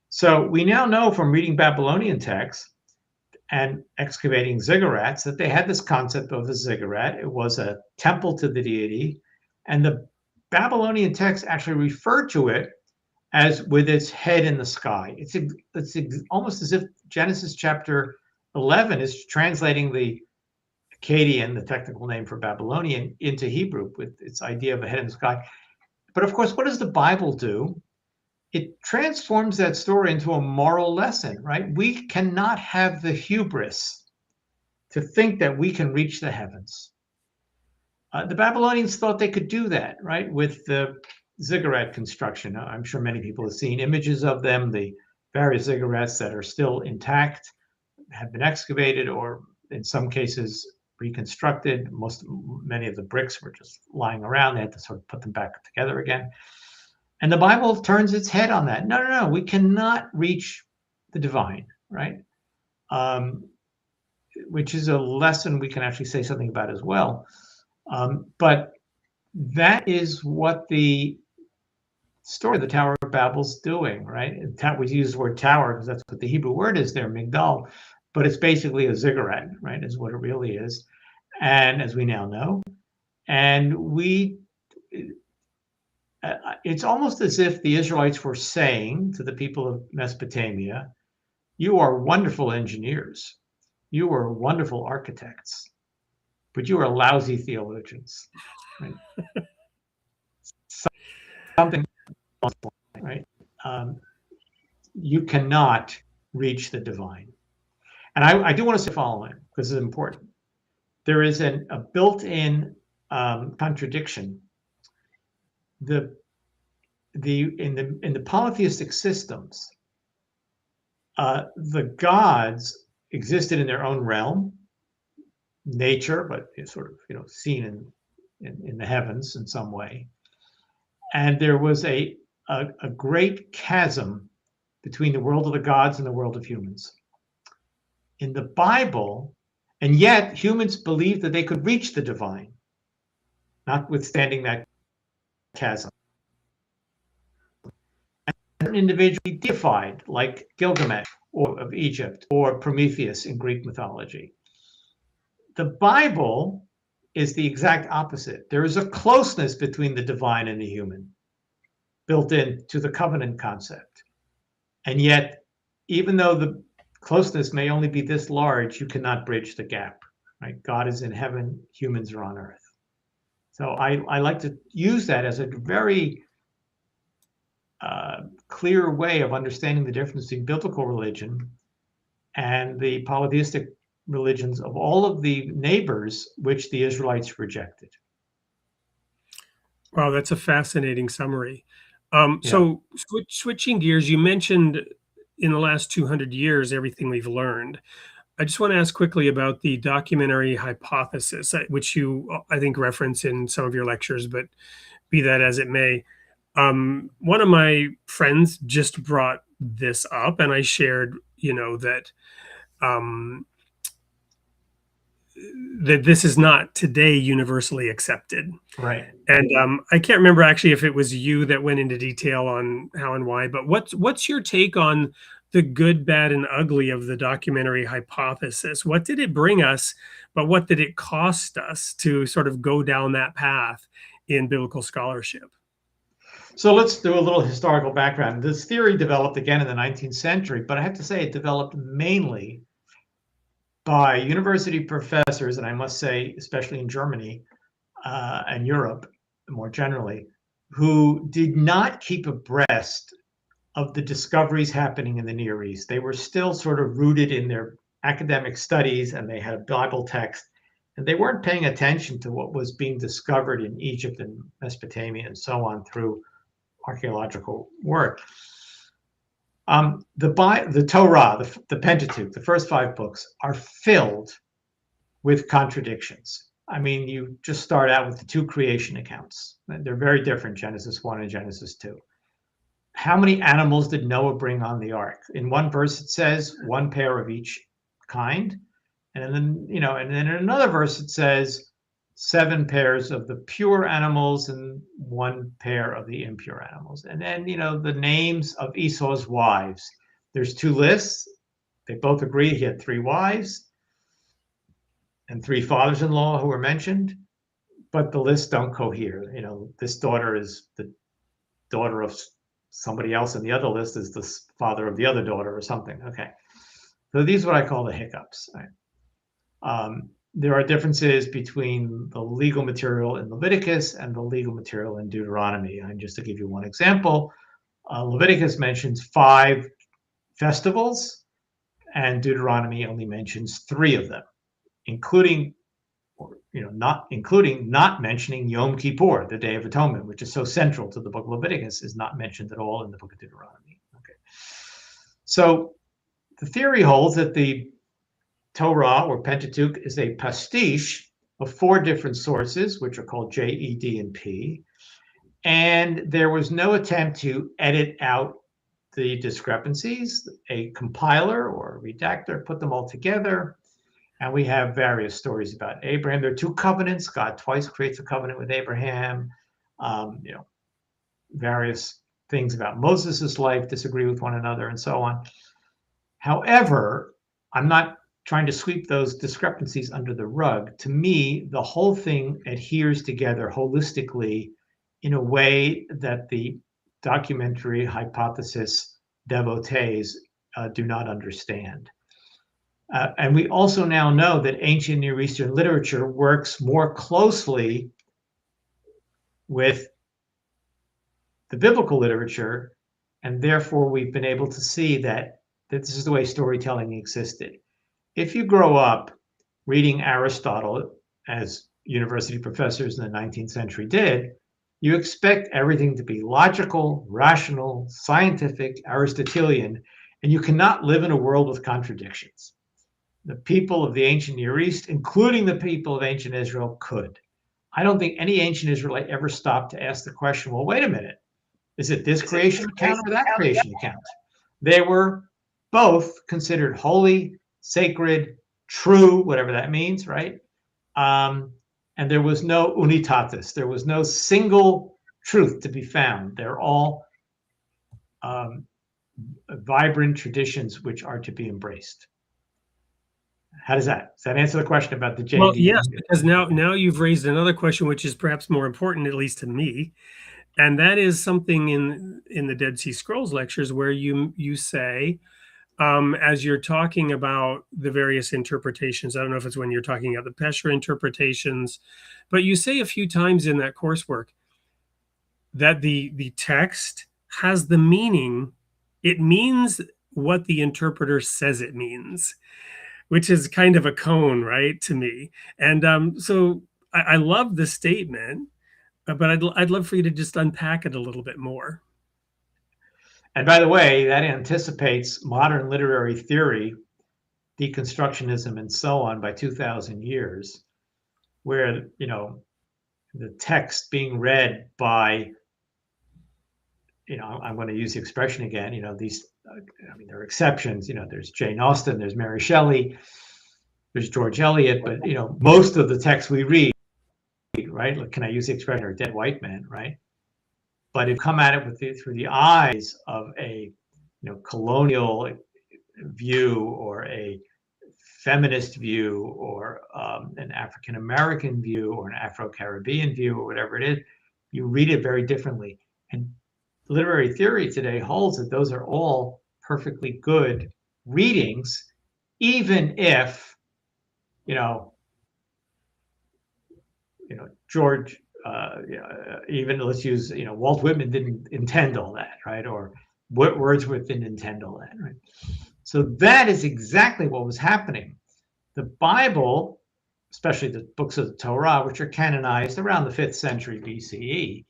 So we now know from reading Babylonian texts and excavating ziggurats that they had this concept of a ziggurat. It was a temple to the deity, and the Babylonian texts actually referred to it as with its head in the sky. It's almost as if Genesis chapter 11 is translating the Akkadian, the technical name for Babylonian, into Hebrew with its idea of a head in the sky. But of course, what does the Bible do? It transforms that story into a moral lesson, right? We cannot have the hubris to think that we can reach the heavens. The Babylonians thought they could do that, right? With the ziggurat construction. I'm sure many people have seen images of them. The various ziggurats that are still intact have been excavated, or in some cases reconstructed. Many of the bricks were just lying around. They had to sort of put them back together again. And the Bible turns its head on that. No, we cannot reach the divine, right? Which is a lesson we can actually say something about as well. But that is what the story of the Tower of Babel's doing, right? We use the word tower because that's what the Hebrew word is there, migdal, but it's basically a ziggurat, right? Is what it really is. And as we now know, and it's almost as if the Israelites were saying to the people of Mesopotamia, you are wonderful engineers, you are wonderful architects, but you are lousy theologians, right? Something, right? You cannot reach the divine. And I do want to say the following, because it's important. There is a built-in contradiction. In the polytheistic systems, the gods existed in their own realm, nature, but sort of seen in the heavens in some way. And there was a great chasm between the world of the gods and the world of humans. in the Bible, and yet humans believed that they could reach the divine, notwithstanding that chasm. An individual deified, like Gilgamesh or of Egypt, or Prometheus in Greek mythology. The Bible is the exact opposite. There is a closeness between the divine and the human, built into the covenant concept. And yet, even though the closeness may only be this large, you cannot bridge the gap. Right? God is in heaven, humans are on earth. So I like to use that as a very clear way of understanding the difference between biblical religion and the polytheistic religions of all of the neighbors which the Israelites rejected. Wow, that's a fascinating summary. So switching gears, you mentioned in the last 200 years, everything we've learned. I just want to ask quickly about the documentary hypothesis, which you, I think, reference in some of your lectures, but be that as it may. One of my friends just brought this up, and I shared, that that this is not today universally accepted. Right. And I can't remember actually if it was you that went into detail on how and why, but what's your take on the good, bad, and ugly of the documentary hypothesis? What did it bring us, but what did it cost us to sort of go down that path in biblical scholarship? So let's do a little historical background. This theory developed again in the 19th century, but I have to say it developed mainly by university professors, and I must say, especially in Germany and Europe more generally, who did not keep abreast of the discoveries happening in the Near East. They were still sort of rooted in their academic studies, and they had a Bible text, and they weren't paying attention to what was being discovered in Egypt and Mesopotamia and so on through archaeological work. The Torah, the Pentateuch, the first 5 books are filled with contradictions. I mean, you just start out with the 2 creation accounts. They're very different, Genesis 1 and Genesis 2. How many animals did Noah bring on the ark? In one verse, it says 1 pair of each kind. And then, and then in another verse, it says 7 pairs of the pure animals and 1 pair of the impure animals. And then, the names of Esau's wives. There's 2 lists. They both agree he had 3 wives and 3 fathers-in-law who were mentioned, but the lists don't cohere. This daughter is the daughter of somebody else, and the other list is the father of the other daughter or something. Okay. So these are what I call the hiccups. Right? There are differences between the legal material in Leviticus and the legal material in Deuteronomy. And just to give you one example, Leviticus mentions 5 festivals, and Deuteronomy only mentions 3 of them, including, not mentioning Yom Kippur, the Day of Atonement, which is so central to the book of Leviticus, is not mentioned at all in the book of Deuteronomy. Okay, so the theory holds that the Torah or Pentateuch is a pastiche of 4 different sources, which are called J, E, D, and P. And there was no attempt to edit out the discrepancies. A compiler or a redactor put them all together. And we have various stories about Abraham. There are 2 covenants. God twice creates a covenant with Abraham. Various things about Moses' life disagree with one another and so on. However, I'm not trying to sweep those discrepancies under the rug. To me, the whole thing adheres together holistically in a way that the documentary hypothesis devotees do not understand. And we also now know that ancient Near Eastern literature works more closely with the biblical literature, and therefore we've been able to see that this is the way storytelling existed. If you grow up reading Aristotle, as university professors in the 19th century did, you expect everything to be logical, rational, scientific, Aristotelian, and you cannot live in a world with contradictions. The people of the ancient Near East, including the people of ancient Israel, could. I don't think any ancient Israelite ever stopped to ask the question, well, wait a minute, is it this creation account or that creation account? They were both considered holy, sacred, true, whatever that means, right? And there was no unitatis. There was no single truth to be found. They're all vibrant traditions which are to be embraced. Does that answer the question about the JV? Well, yes, because now you've raised another question, which is perhaps more important, at least to me, and that is something in the Dead Sea Scrolls lectures where you say, as you're talking about the various interpretations, I don't know if it's when you're talking about the Pesher interpretations, but you say a few times in that coursework that the text has the meaning. It means what the interpreter says it means, which is kind of a cone, right, to me. And so I love the statement, but I'd love for you to just unpack it a little bit more. And by the way, that anticipates modern literary theory, deconstructionism, and so on by 2,000 years, where, the text being read by, I'm going to use the expression again, these, there are exceptions, there's Jane Austen, there's Mary Shelley, there's George Eliot, but, most of the texts we read, right? Can I use the expression, or dead white men, right? But if come at it through the eyes of a, colonial view, or a feminist view, or an African American view, or an Afro-Caribbean view, or whatever it is, you read it very differently. And literary theory today holds that those are all perfectly good readings, even if, George, even let's use, Walt Whitman didn't intend all that, right? Or Wordsworth didn't intend all that, right? So that is exactly what was happening. The Bible, especially the books of the Torah, which are canonized around the 5th century BCE,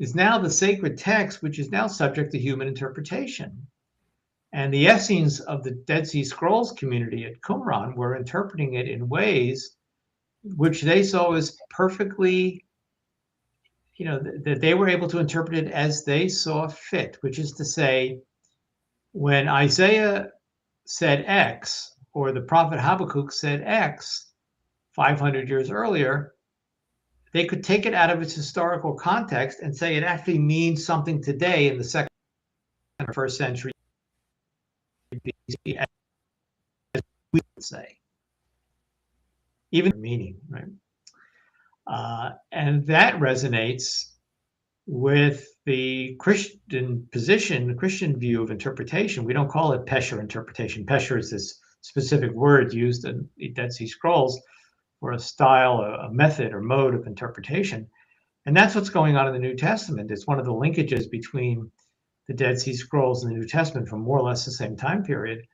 is now the sacred text, which is now subject to human interpretation. And the Essenes of the Dead Sea Scrolls community at Qumran were interpreting it in ways which they saw as perfectly, that they were able to interpret it as they saw fit, which is to say, when Isaiah said X, or the prophet Habakkuk said X 500 years earlier, they could take it out of its historical context and say it actually means something today in the 2nd or 1st century BC, as we would say. Even meaning, right? And that resonates with the Christian position, the Christian view of interpretation. We don't call it Pesher interpretation. Pesher is this specific word used in the Dead Sea Scrolls for a style, a method or mode of interpretation. And that's what's going on in the New Testament. It's one of the linkages between the Dead Sea Scrolls and the New Testament from more or less the same time period.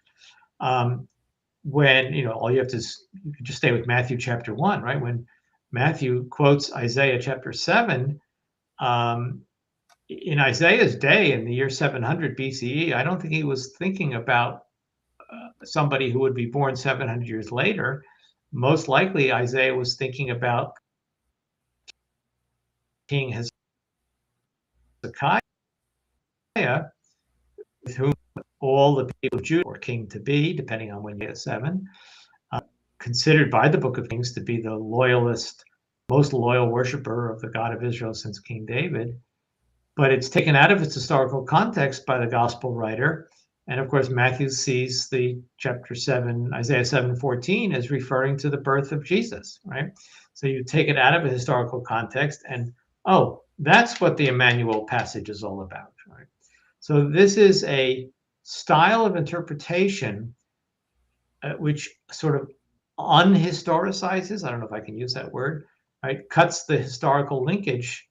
When, all you have to, you can just stay with Matthew chapter 1, right? When Matthew quotes Isaiah chapter 7, in Isaiah's day, in the year 700 BCE, I don't think he was thinking about somebody who would be born 700 years later. Most likely, Isaiah was thinking about King Hezekiah, with whom all the people of Judah were king to be, depending on when you get 7, considered by the Book of Kings to be the loyalist, most loyal worshiper of the God of Israel since King David. But it's taken out of its historical context by the gospel writer. And of course, Matthew sees the chapter 7, Isaiah 7:14, as referring to the birth of Jesus, right? So you take it out of a historical context and, oh, that's what the Emmanuel passage is all about, right? So this is a style of interpretation which sort of unhistoricizes, I don't know if I can use that word, right? Cuts the historical linkage,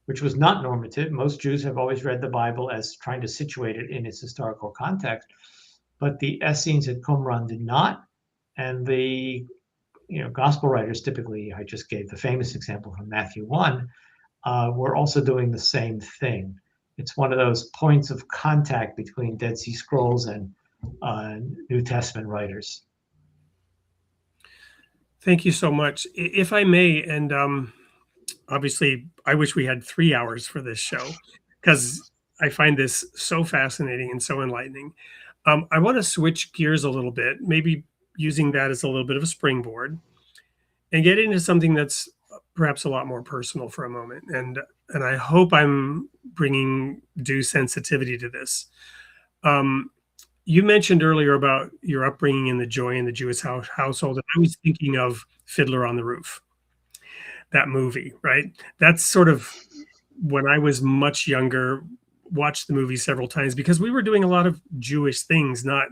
which was not normative. Most Jews have always read the Bible as trying to situate it in its historical context, but the Essenes at Qumran did not. And the gospel writers, typically, I just gave the famous example from Matthew 1, were also doing the same thing. It's one of those points of contact between Dead Sea Scrolls and New Testament writers. Thank you so much. If I may, and obviously, I wish we had 3 hours for this show because I find this so fascinating and so enlightening. I want to switch gears a little bit. Maybe using that as a little bit of a springboard and get into something that's perhaps a lot more personal for a moment. And I hope I'm bringing due sensitivity to this. You mentioned earlier about your upbringing and the joy in the Jewish household. And I was thinking of Fiddler on the Roof, that movie, right? That's sort of when I was much younger, watched the movie several times because we were doing a lot of Jewish things, not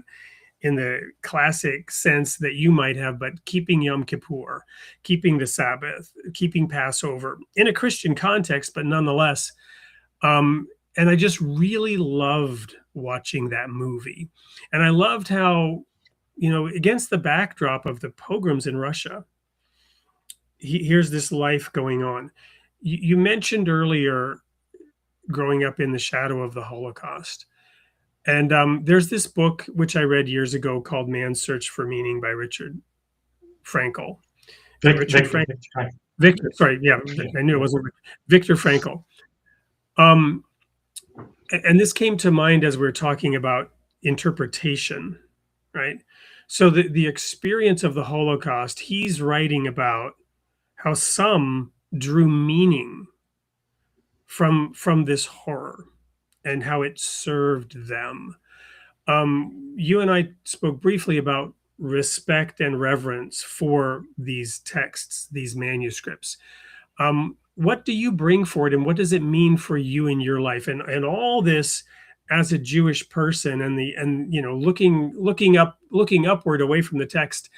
in the classic sense that you might have, but keeping Yom Kippur, keeping the Sabbath, keeping Passover in a Christian context, but nonetheless. And I just really loved watching that movie. And I loved how, against the backdrop of the pogroms in Russia, here's this life going on. You mentioned earlier growing up in the shadow of the Holocaust. And there's this book, which I read years ago, called Man's Search for Meaning by Richard Frankl. Victor, sorry. Yeah, I knew it wasn't Viktor Frankl. And this came to mind as we were talking about interpretation, right? So the experience of the Holocaust, he's writing about how some drew meaning from this horror and how it served them. You and I spoke briefly about respect and reverence for these texts, these manuscripts. What do you bring for it, and what does it mean for you in your life? And all this as a Jewish person, and looking upward away from the text.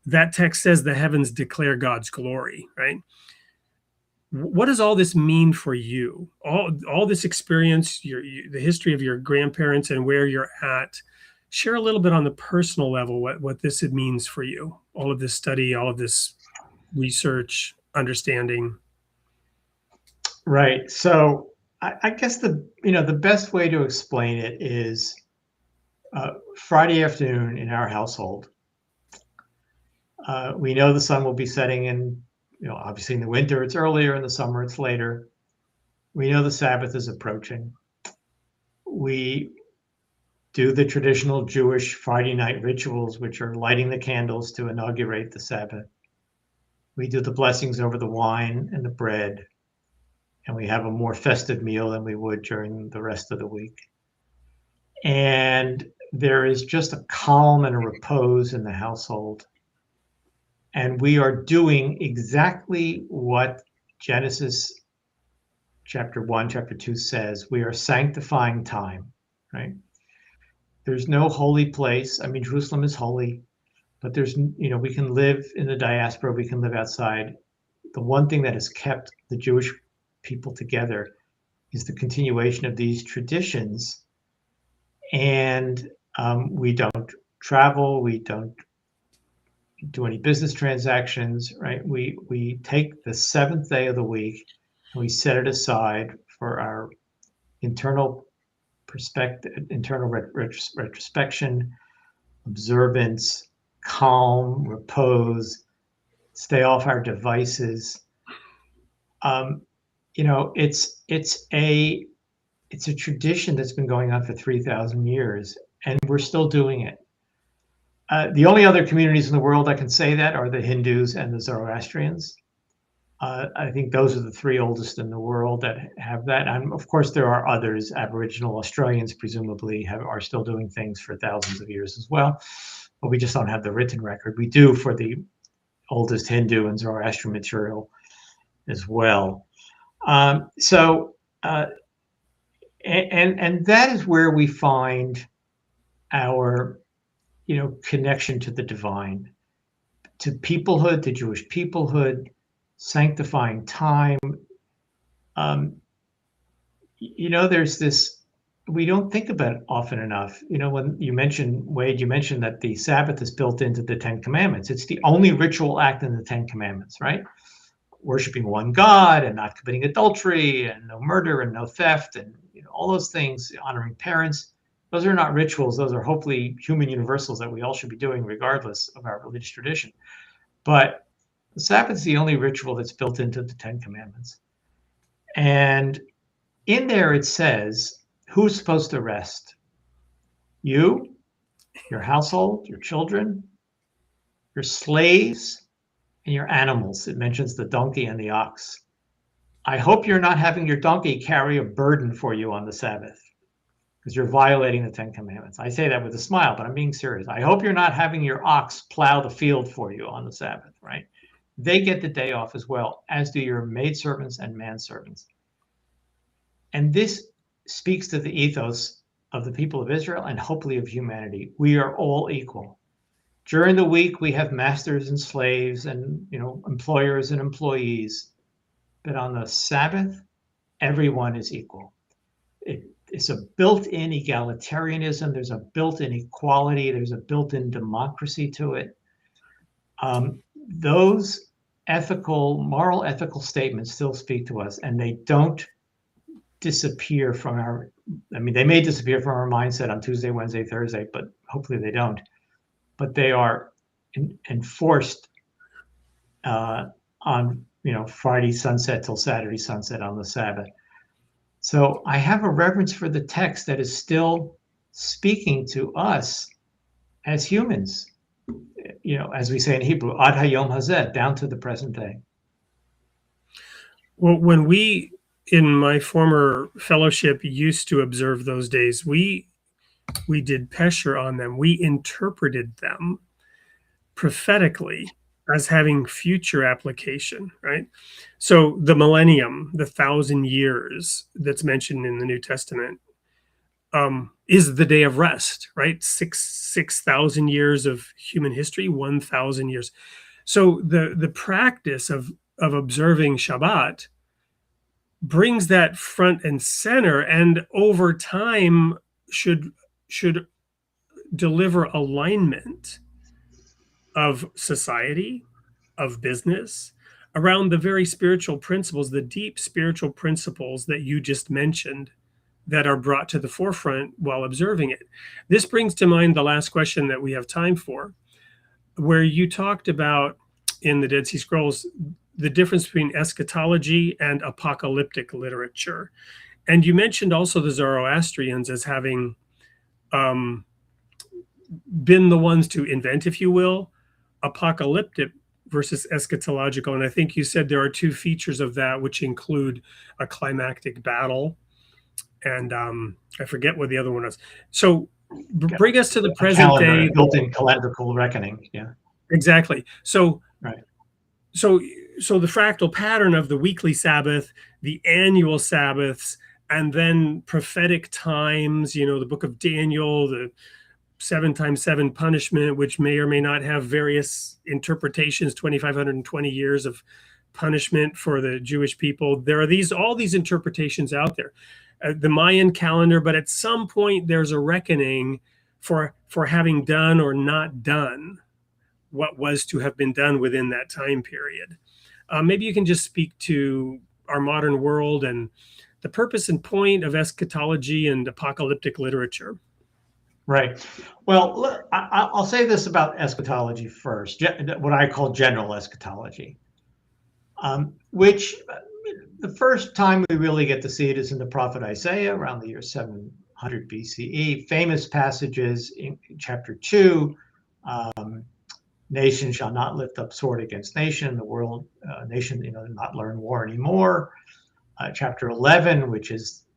That text says the heavens declare God's glory, right? What does all this mean for you? All this experience, the history of your grandparents and where you're at. Share a little bit on the personal level what this means for you. All of this study, all of this research, understanding. Right. So I guess the best way to explain it is Friday afternoon in our household. We know the sun will be setting in, obviously in the winter it's earlier, in the summer it's later. We know the Sabbath is approaching. We do the traditional Jewish Friday night rituals, which are lighting the candles to inaugurate the Sabbath. We do the blessings over the wine and the bread, and we have a more festive meal than we would during the rest of the week. And there is just a calm and a repose in the household. And we are doing exactly what Genesis chapter 1, chapter 2 says. We are sanctifying time, right? There's no holy place. I mean, Jerusalem is holy, but we can live in the diaspora, we can live outside. The one thing that has kept the Jewish people together is the continuation of these traditions. And we don't travel, we don't do any business transactions, right? We take the seventh day of the week and we set it aside for our internal retrospection, observance, calm, repose, stay off our devices. It's a tradition that's been going on for 3,000 years, and we're still doing it. The only other communities in the world that can say that are the Hindus and the Zoroastrians. I think those are the three oldest in the world that have that. And of course, there are others. Aboriginal Australians presumably are still doing things for thousands of years as well, but we just don't have the written record. We do for the oldest Hindu and Zoroastrian material as well. And that is where we find our connection to the divine, to peoplehood, to Jewish peoplehood, sanctifying time. There's this, we don't think about it often enough. When you mentioned, Wade, you mentioned that the Sabbath is built into the Ten Commandments. It's the only ritual act in the Ten Commandments, right? Worshiping one God and not committing adultery and no murder and no theft and all those things, honoring parents. Those are not rituals. Those are hopefully human universals that we all should be doing regardless of our religious tradition. But the Sabbath is the only ritual that's built into the Ten Commandments. And in there it says, who's supposed to rest? You, your household, your children, your slaves, and your animals. It mentions the donkey and the ox. I hope you're not having your donkey carry a burden for you on the Sabbath, because you're violating the Ten Commandments. I say that with a smile, but I'm being serious. I hope you're not having your ox plow the field for you on the Sabbath, right? They get the day off as well, as do your maidservants and manservants. And this speaks to the ethos of the people of Israel and hopefully of humanity. We are all equal. During the week, we have masters and slaves and, employers and employees. But on the Sabbath, everyone is equal. It's a built-in egalitarianism. There's a built-in equality. There's a built-in democracy to it. Those moral ethical statements still speak to us, and they don't disappear from they may disappear from our mindset on Tuesday, Wednesday, Thursday, but hopefully they don't. But they are enforced on, Friday sunset till Saturday sunset on the Sabbath. So I have a reverence for the text that is still speaking to us as humans, as we say in Hebrew, ad hayom hazeh, down to the present day. Well, when we, in my former fellowship, used to observe those days, we did pesher on them. We interpreted them prophetically as having future application, right? So the millennium, the 1,000 years that's mentioned in the New Testament, is the day of rest, right? 6,000 years of human history, 1,000 years. So the practice of observing Shabbat brings that front and center, and over time should deliver alignment of society, of business, around the very spiritual principles, the deep spiritual principles that you just mentioned that are brought to the forefront while observing it. This brings to mind the last question that we have time for, where you talked about in the Dead Sea Scrolls the difference between eschatology and apocalyptic literature. And you mentioned also the Zoroastrians as having been the ones to invent, if you will, apocalyptic versus eschatological. And I think you said there are two features of that, which include a climactic battle. And I forget what the other one was. So bring us to the present day. Built-in calendrical reckoning. Yeah, exactly. So, right. So the fractal pattern of the weekly Sabbath, the annual Sabbaths, and then prophetic times, the book of Daniel, the 7 times 7 punishment, which may or may not have various interpretations, 2,520 years of punishment for the Jewish people. There are all these interpretations out there. The Mayan calendar, but at some point there's a reckoning for having done or not done what was to have been done within that time period. Maybe you can just speak to our modern world and the purpose and point of eschatology and apocalyptic literature. Right. Well, I'll say this about eschatology first, what I call general eschatology, which the first time we really get to see it is in the prophet Isaiah around the year 700 BCE. Famous passages in chapter 2, nation shall not lift up sword against nation, the world, nation, not learn war anymore. Chapter 11, which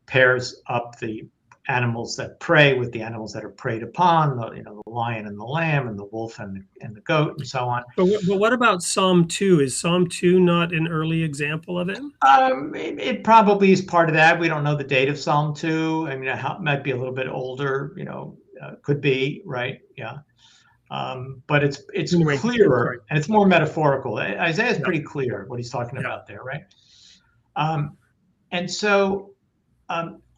pairs up the animals that prey with the animals that are preyed upon, the lion and the lamb and the wolf and the goat and so on. But what about Psalm 2? Is Psalm 2 not an early example of it? It probably is part of that. We don't know the date of Psalm 2. I mean, it might be a little bit older, could be, right? Yeah. But it's anyway, clearer and it's more metaphorical. Isaiah is pretty clear what he's talking about there, right? And so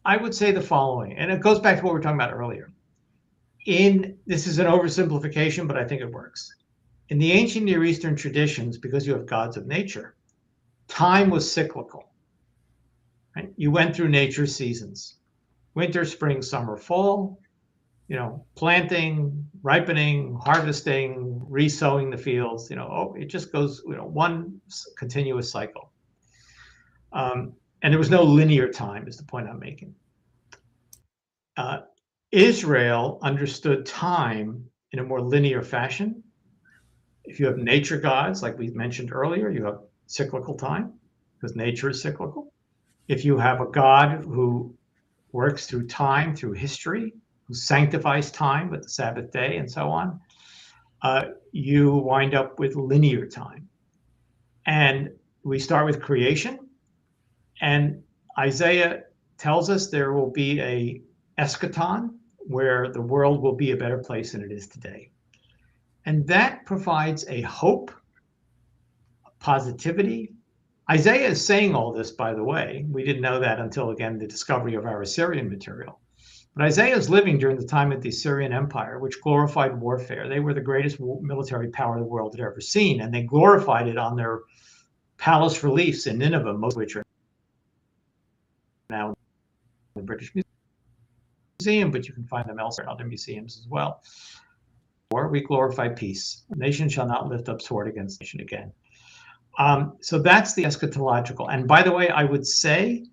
I would say the following, and it goes back to what we were talking about earlier. This is an oversimplification, but I think it works. In the ancient Near Eastern traditions, because you have gods of nature, time was cyclical. Right? You went through nature's seasons: winter, spring, summer, fall. Planting, ripening, harvesting, resowing the fields. It just goes, one continuous cycle. And there was no linear time, is the point I'm making. Israel understood time in a more linear fashion. If you have nature gods, like we mentioned earlier, you have cyclical time, because nature is cyclical. If you have a God who works through time, through history, who sanctifies time with the Sabbath day and so on, you wind up with linear time. And we start with creation, and Isaiah tells us there will be a eschaton where the world will be a better place than it is today. And that provides a hope, a positivity. Isaiah is saying all this, by the way. We didn't know that until, again, the discovery of our Assyrian material. But Isaiah is living during the time of the Assyrian Empire, which glorified warfare. They were the greatest military power the world had ever seen, and they glorified it on their palace reliefs in Nineveh, most of which are now in the British Museum, but you can find them elsewhere in other museums as well. Or we glorify peace. A nation shall not lift up sword against nation again. So that's the eschatological. And by the way, I would say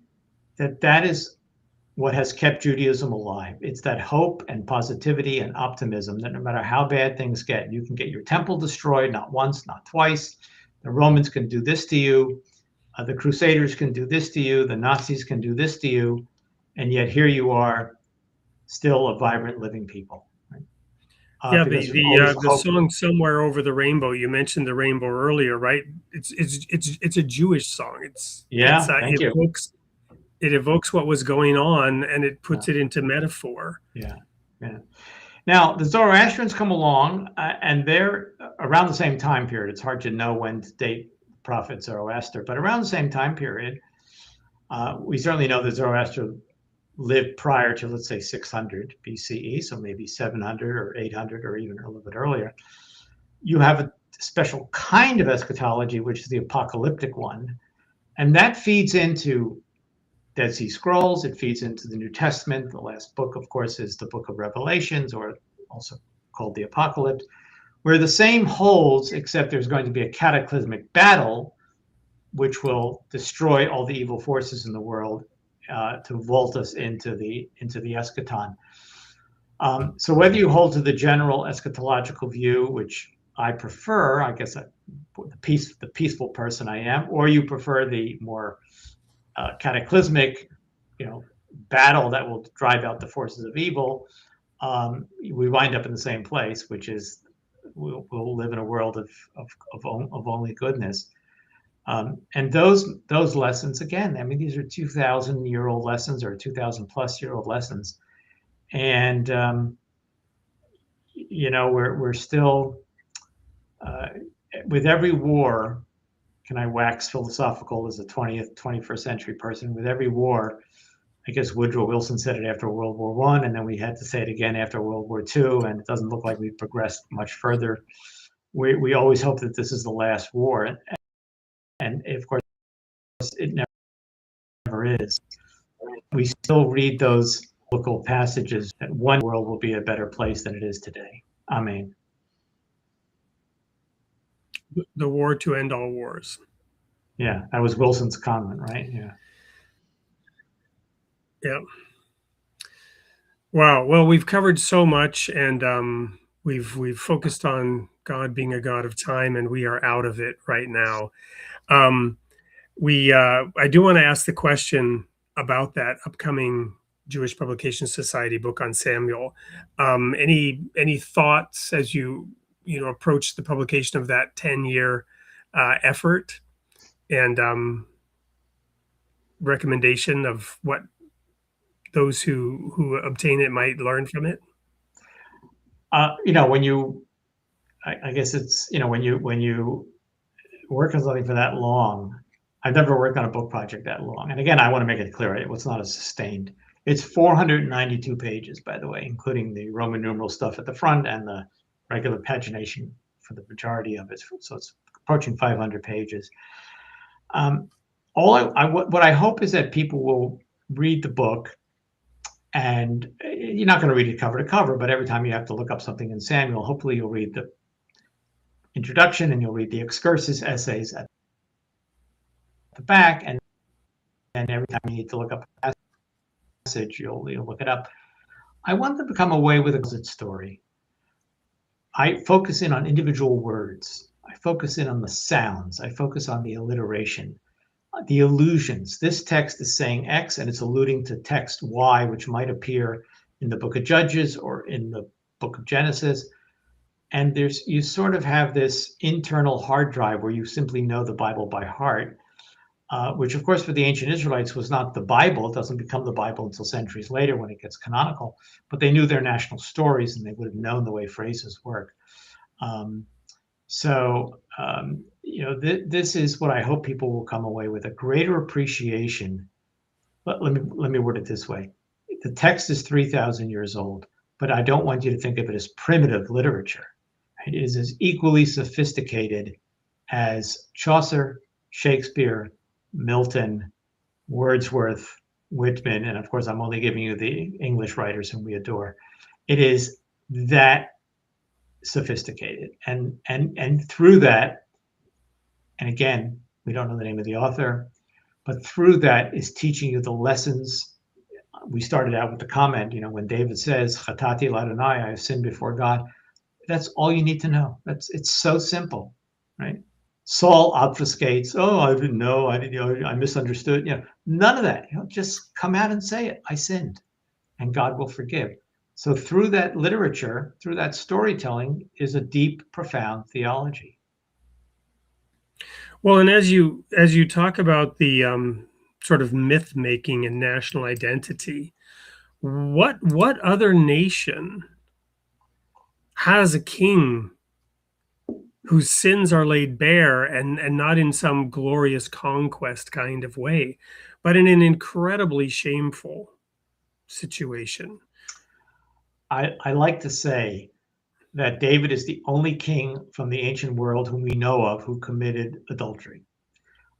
that that is what has kept Judaism alive. It's that hope and positivity and optimism that no matter how bad things get, you can get your temple destroyed, not once, not twice. The Romans can do this to you. The Crusaders can do this to you. The Nazis can do this to you. And yet here you are, still a vibrant, living people. Right? Yeah, the song "Somewhere Over the Rainbow." You mentioned the rainbow earlier, right? It's a Jewish song. It evokes what was going on, and it puts it into metaphor. Yeah. Now the Zoroastrians come along, and they're around the same time period. It's hard to know when to date Prophet Zoroaster, but around the same time period, we certainly know that Zoroaster lived prior to, let's say, 600 BCE, so maybe 700 or 800 or even a little bit earlier. You have a special kind of eschatology, which is the apocalyptic one, and that feeds into Dead Sea Scrolls. It feeds into the New Testament. The last book, of course, is the book of Revelations, or also called the Apocalypse, where the same holds, except there's going to be a cataclysmic battle which will destroy all the evil forces in the world to vault us into the eschaton. So whether you hold to the general eschatological view, which I prefer, I guess the peaceful person I am, or you prefer the more cataclysmic, battle that will drive out the forces of evil, we wind up in the same place, which is we'll live in a world of only goodness. And those lessons, again, I mean, these are 2,000-year-old lessons or 2,000-plus-year-old lessons, and we're still with every war. Can I wax philosophical as a 21st century person? With every war, I guess Woodrow Wilson said it after World War I, and then we had to say it again after World War II, and it doesn't look like we've progressed much further. We always hope that this is the last war, and of course, it never is. We still read those biblical passages that one world will be a better place than it is today. Amen. The war to end all wars. Yeah, that was Wilson's comment, right? Yeah. Yeah. Wow. Well, we've covered so much, and we've focused on God being a God of time, and we are out of it right now. I do want to ask the question about that upcoming Jewish Publication Society book on Samuel. Any thoughts as you approach the publication of that 10-year effort, and recommendation of what those who obtain it might learn from it? When you, I guess it's, when you work on something for that long, I've never worked on a book project that long. And again, I want to make it clear, it's not a sustained. It's 492 pages, by the way, including the Roman numeral stuff at the front and the regular pagination for the majority of it. So it's approaching 500 pages. What I hope is that people will read the book, and you're not going to read it cover to cover, but every time you have to look up something in Samuel, hopefully you'll read the introduction and you'll read the excursus essays at the back, and every time you need to look up a passage, you'll look it up. I want them to come away with a good story. I focus in on individual words. I focus in on the sounds. I focus on the alliteration, the allusions. This text is saying X and it's alluding to text Y, which might appear in the book of Judges or in the book of Genesis. And you sort of have this internal hard drive where you simply know the Bible by heart, which of course for the ancient Israelites was not the Bible. It doesn't become the Bible until centuries later when it gets canonical, but they knew their national stories and they would have known the way phrases work. This is what I hope people will come away with, a greater appreciation. Let me word it this way. The text is 3,000 years old, but I don't want you to think of it as primitive literature. It is as equally sophisticated as Chaucer, Shakespeare, Milton, Wordsworth, Whitman, and of course, I'm only giving you the English writers whom we adore. It is that sophisticated, and through that, and again, we don't know the name of the author, but through that is teaching you the lessons. We started out with the comment, when David says, "Chatati l'Adonai," I have sinned before God. That's all you need to know. It's so simple, right? Saul obfuscates. Oh, I didn't know. I misunderstood. None of that. Just come out and say it. I sinned, and God will forgive. So through that literature, through that storytelling, is a deep, profound theology. Well, and as you talk about the sort of myth making and national identity, what other nation has a king whose sins are laid bare, and not in some glorious conquest kind of way, but in an incredibly shameful situation? I like to say that David is the only king from the ancient world whom we know of who committed adultery.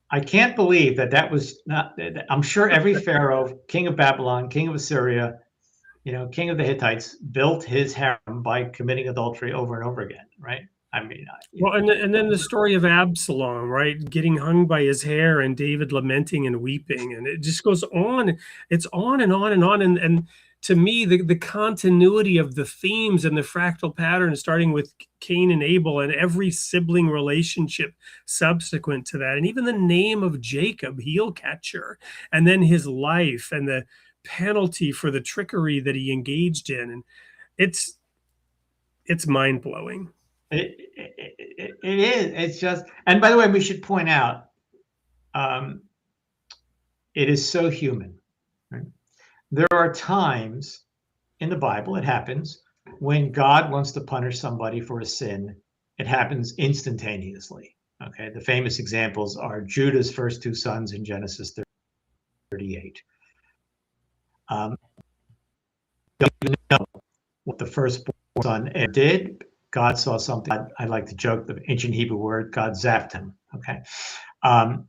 I can't believe that was not. I'm sure every pharaoh, king of Babylon, king of Assyria, king of the Hittites, built his harem by committing adultery over and over again, right? I mean, well, and then the story of Absalom, right, getting hung by his hair, and David lamenting and weeping, and it just goes on. It's on and on and on, and to me, the continuity of the themes and the fractal pattern, starting with Cain and Abel, and every sibling relationship subsequent to that, and even the name of Jacob, heel catcher, and then his life and the penalty for the trickery that he engaged in, and it's mind blowing. It is. It's just, and by the way, we should point out, it is so human. Right? There are times in the Bible, it happens, when God wants to punish somebody for a sin, it happens instantaneously. Okay, the famous examples are Judah's first two sons in Genesis 38. Don't even know what the firstborn son did. God saw something. I like to joke, the ancient Hebrew word, God zapped him. Okay,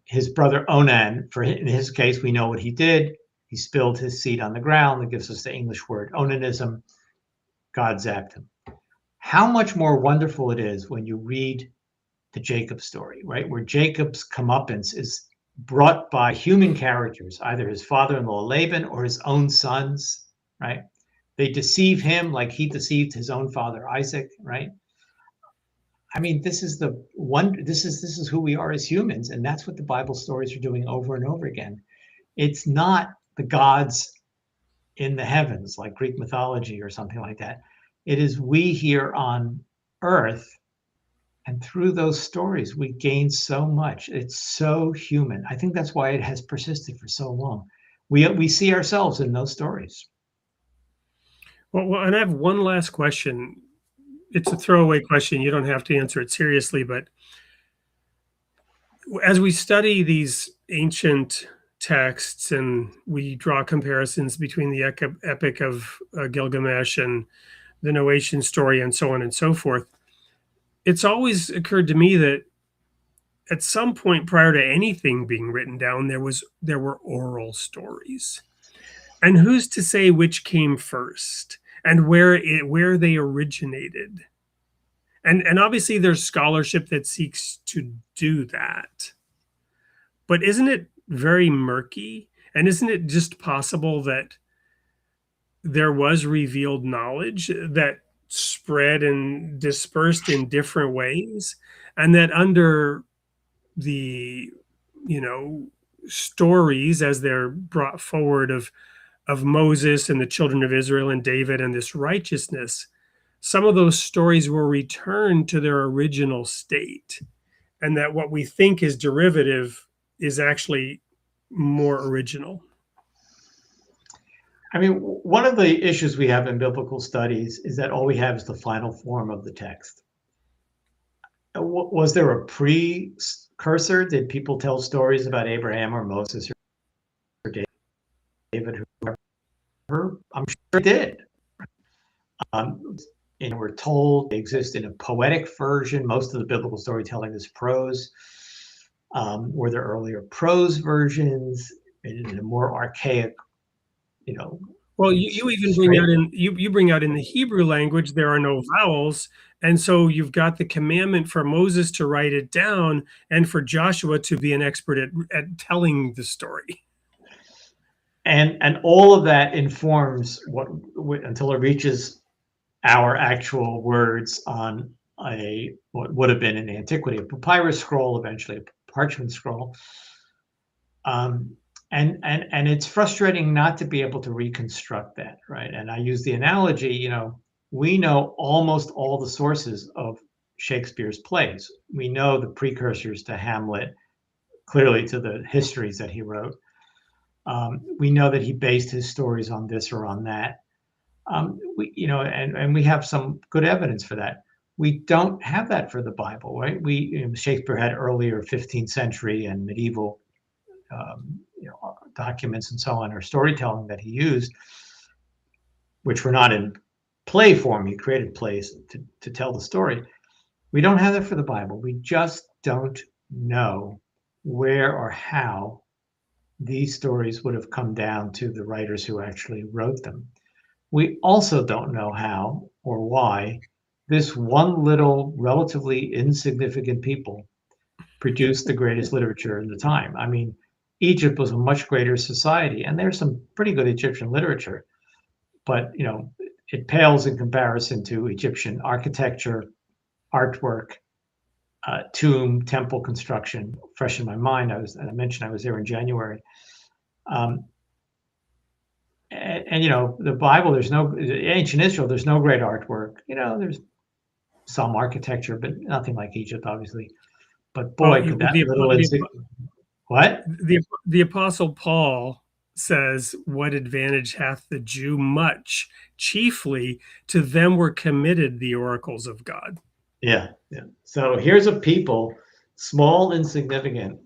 his brother Onan, in his case, we know what he did. He spilled his seed on the ground. That gives us the English word onanism. God zapped him. How much more wonderful it is when you read the Jacob story, right? Where Jacob's comeuppance is brought by human characters, either his father-in-law Laban or his own sons, right? They deceive him like he deceived his own father Isaac, right? I mean, this is the one. This is who we are as humans, and that's what the Bible stories are doing over and over again. It's not the gods in the heavens like Greek mythology or something like that. It is we here on earth, and through those stories we gain so much. It's so human. I think that's why it has persisted for so long. We see ourselves in those stories. Well, and I have one last question. It's a throwaway question. You don't have to answer it seriously, but as we study these ancient texts and we draw comparisons between the Epic of Gilgamesh and the Noachian story and so on and so forth, it's always occurred to me that at some point prior to anything being written down, there were oral stories. And who's to say which came first and where they originated? And obviously there's scholarship that seeks to do that. But isn't it very murky? And isn't it just possible that there was revealed knowledge that spread and dispersed in different ways, and that under the, stories as they're brought forward of Moses and the children of Israel and David and this righteousness, some of those stories will return to their original state, and that what we think is derivative is actually more original. I mean, one of the issues we have in biblical studies is that all we have is the final form of the text. Was there a precursor? Did people tell stories about Abraham or Moses or David, whoever? I'm sure they did. And we're told they exist in a poetic version. Most of the biblical storytelling is prose. Were there earlier prose versions in a more archaic, Well, you even bring out you bring out in the Hebrew language there are no vowels, and so you've got the commandment for Moses to write it down and for Joshua to be an expert at telling the story. And all of that informs what until it reaches our actual words on what would have been in antiquity a papyrus scroll, eventually a parchment scroll. And it's frustrating not to be able to reconstruct that, right? And I use the analogy, we know almost all the sources of Shakespeare's plays. We know the precursors to Hamlet, clearly to the histories that he wrote. We know that he based his stories on this or on that. And we have some good evidence for that. We don't have that for the Bible, right? Shakespeare had earlier 15th century and medieval documents and so on, or storytelling that he used, which were not in play form. He created plays to tell the story. We don't have that for the Bible. We just don't know where or how these stories would have come down to the writers who actually wrote them. We also don't know how or why this one little, relatively insignificant people produced the greatest literature in the time. I mean, Egypt was a much greater society, and there's some pretty good Egyptian literature, but it pales in comparison to Egyptian architecture, artwork, tomb, temple construction. Fresh in my mind, I mentioned I was there in January. The Bible, ancient Israel, there's no great artwork. There's some architecture, but nothing like Egypt, obviously. But boy, could that what? The Apostle Paul says, "What advantage hath the Jew? Much, chiefly to them were committed the oracles of God." Yeah. So here's a people, small, insignificant,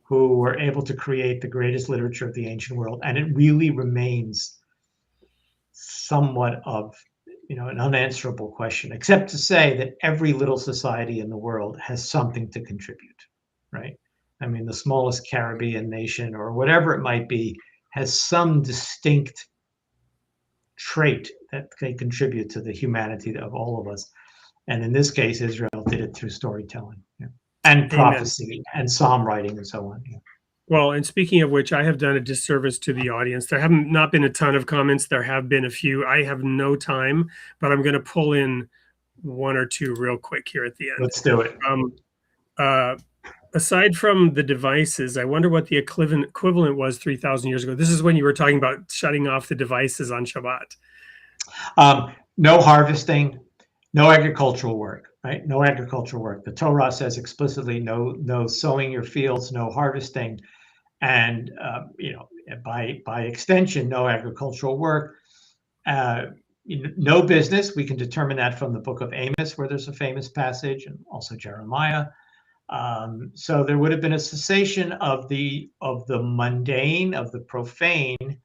who were able to create the greatest literature of the ancient world, and it really remains somewhat of an unanswerable question, except to say that every little society in the world has something to contribute, right? I mean, the smallest Caribbean nation or whatever it might be has some distinct trait that can contribute to the humanity of all of us. And in this case, Israel did it through storytelling, and prophecy and psalm writing and so on. Well, and speaking of which, I have done a disservice to the audience. There have not been a ton of comments. There have been a few. I have no time, but I'm going to pull in one or two real quick here at the end. Let's do it. Aside from the devices, I wonder what the equivalent was 3,000 years ago. This is when you were talking about shutting off the devices on Shabbat. No harvesting, no agricultural work, right? No agricultural work. The Torah says explicitly no sowing your fields, no harvesting, and by extension, no agricultural work. No business. We can determine that from the book of Amos, where there's a famous passage, and also Jeremiah. So there would have been a cessation of the mundane, of the profane,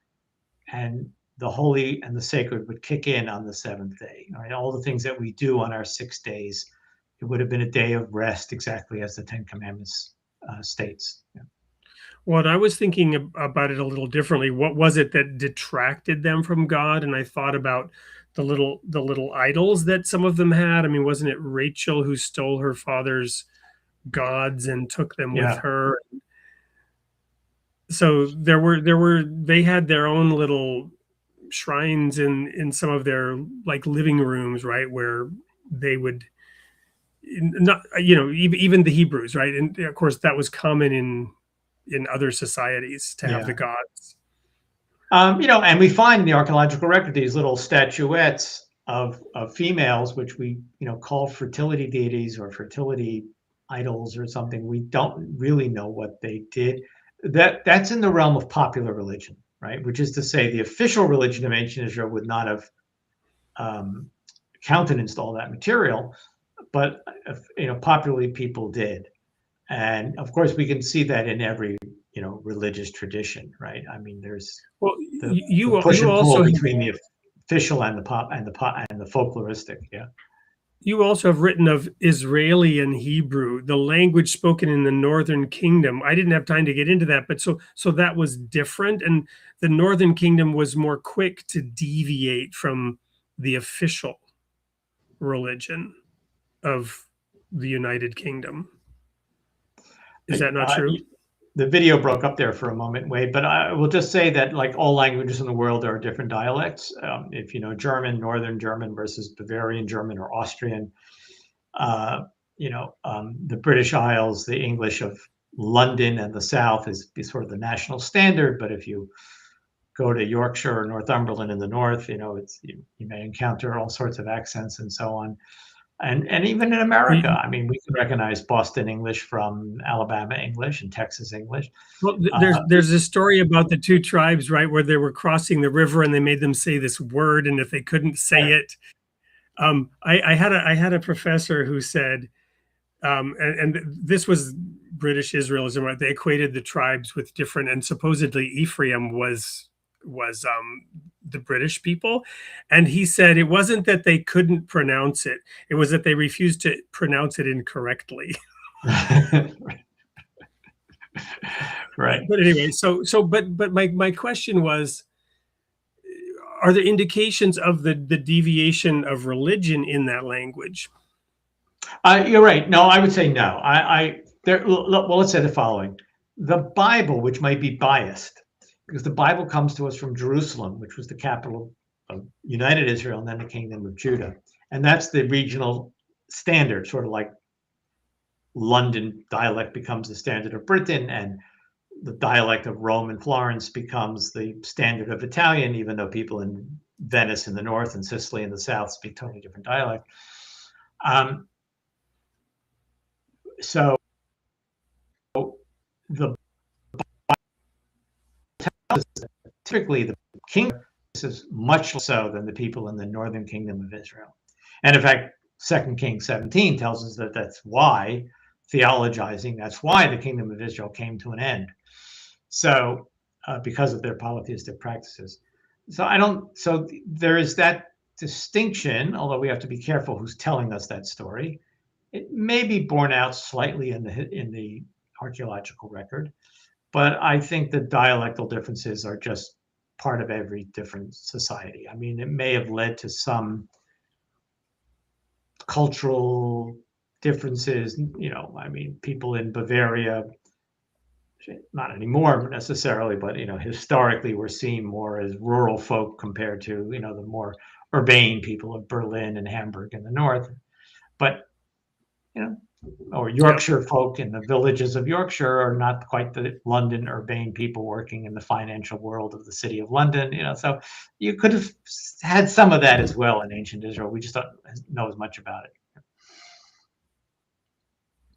and the holy and the sacred would kick in on the seventh day. Right? All the things that we do on our 6 days, it would have been a day of rest, exactly as the Ten Commandments states. Yeah. Well, I was thinking about it a little differently. What was it that detracted them from God? And I thought about the little idols that some of them had. I mean, wasn't it Rachel who stole her father's gods and took them with her? So they had their own little shrines in some of their like living rooms, right, where they would not, even the Hebrews, right, and of course that was common in other societies to have the gods. And we find in the archaeological record these little statuettes of females, which we call fertility deities or fertility idols or something. We don't really know what they did. That's in the realm of popular religion, right? Which is to say, the official religion of ancient Israel would not have countenanced all that material, but popularly people did, and of course we can see that in every religious tradition, right? I mean, there's the push and pull between the official and the folkloristic. Yeah. You also have written of Israelian Hebrew, the language spoken in the Northern Kingdom. I didn't have time to get into that, but so that was different, and the Northern Kingdom was more quick to deviate from the official religion of the United Kingdom. Is that not true? The video broke up there for a moment, Wade, but I will just say that, like all languages in the world, there are different dialects. If you know German, Northern German versus Bavarian German or Austrian, the British Isles, the English of London and the South is sort of the national standard. But if you go to Yorkshire or Northumberland in the North, you may encounter all sorts of accents and so on. And even in America, I mean, we can recognize Boston English from Alabama English and Texas English. Well, there's a story about the two tribes, right, where they were crossing the river and they made them say this word, and if they couldn't say it, I had a professor who said, and this was British Israelism, right? They equated the tribes with different, and supposedly Ephraim was the British people, and he said it wasn't that they couldn't pronounce it, it was that they refused to pronounce it incorrectly. Right. But anyway, but my question was, are there indications of the deviation of religion in that language? You're right. No, I would say no. Well, let's say the following: the Bible, which might be biased, because the Bible comes to us from Jerusalem, which was the capital of United Israel and then the Kingdom of Judah. And that's the regional standard, sort of like London dialect becomes the standard of Britain, and the dialect of Rome and Florence becomes the standard of Italian, even though people in Venice in the north and Sicily in the south speak totally different dialect. So the typically the kingdom is much so than the people in the northern kingdom of Israel. And in fact, 2 Kings 17 tells us that that's why, theologizing, that's why the kingdom of Israel came to an end. So because of their polytheistic practices. So there is that distinction, although we have to be careful who's telling us that story. It may be borne out slightly in the archaeological record, but I think the dialectal differences are just part of every different society. I mean, it may have led to some cultural differences. I mean, people in Bavaria, not anymore necessarily, but historically were seen more as rural folk compared to the more urbane people of Berlin and Hamburg in the north. But or Yorkshire folk in the villages of Yorkshire are not quite the London urbane people working in the financial world of the city of London. So you could have had some of that as well in ancient Israel. We just don't know as much about it.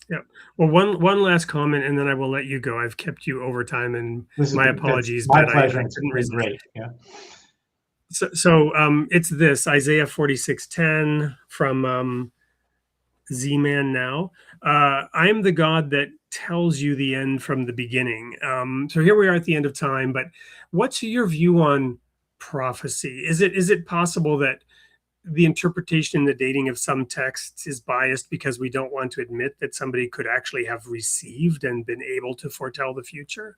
Yeah. Well, one last comment, and then I will let you go. I've kept you over time, and my apologies. My pleasure. It's been great. Yeah. So it's this Isaiah 46:10 from Z-Man Now. I am the God that tells you the end from the beginning. So here we are at the end of time, but what's your view on prophecy? Is it possible that the interpretation and the dating of some texts is biased because we don't want to admit that somebody could actually have received and been able to foretell the future?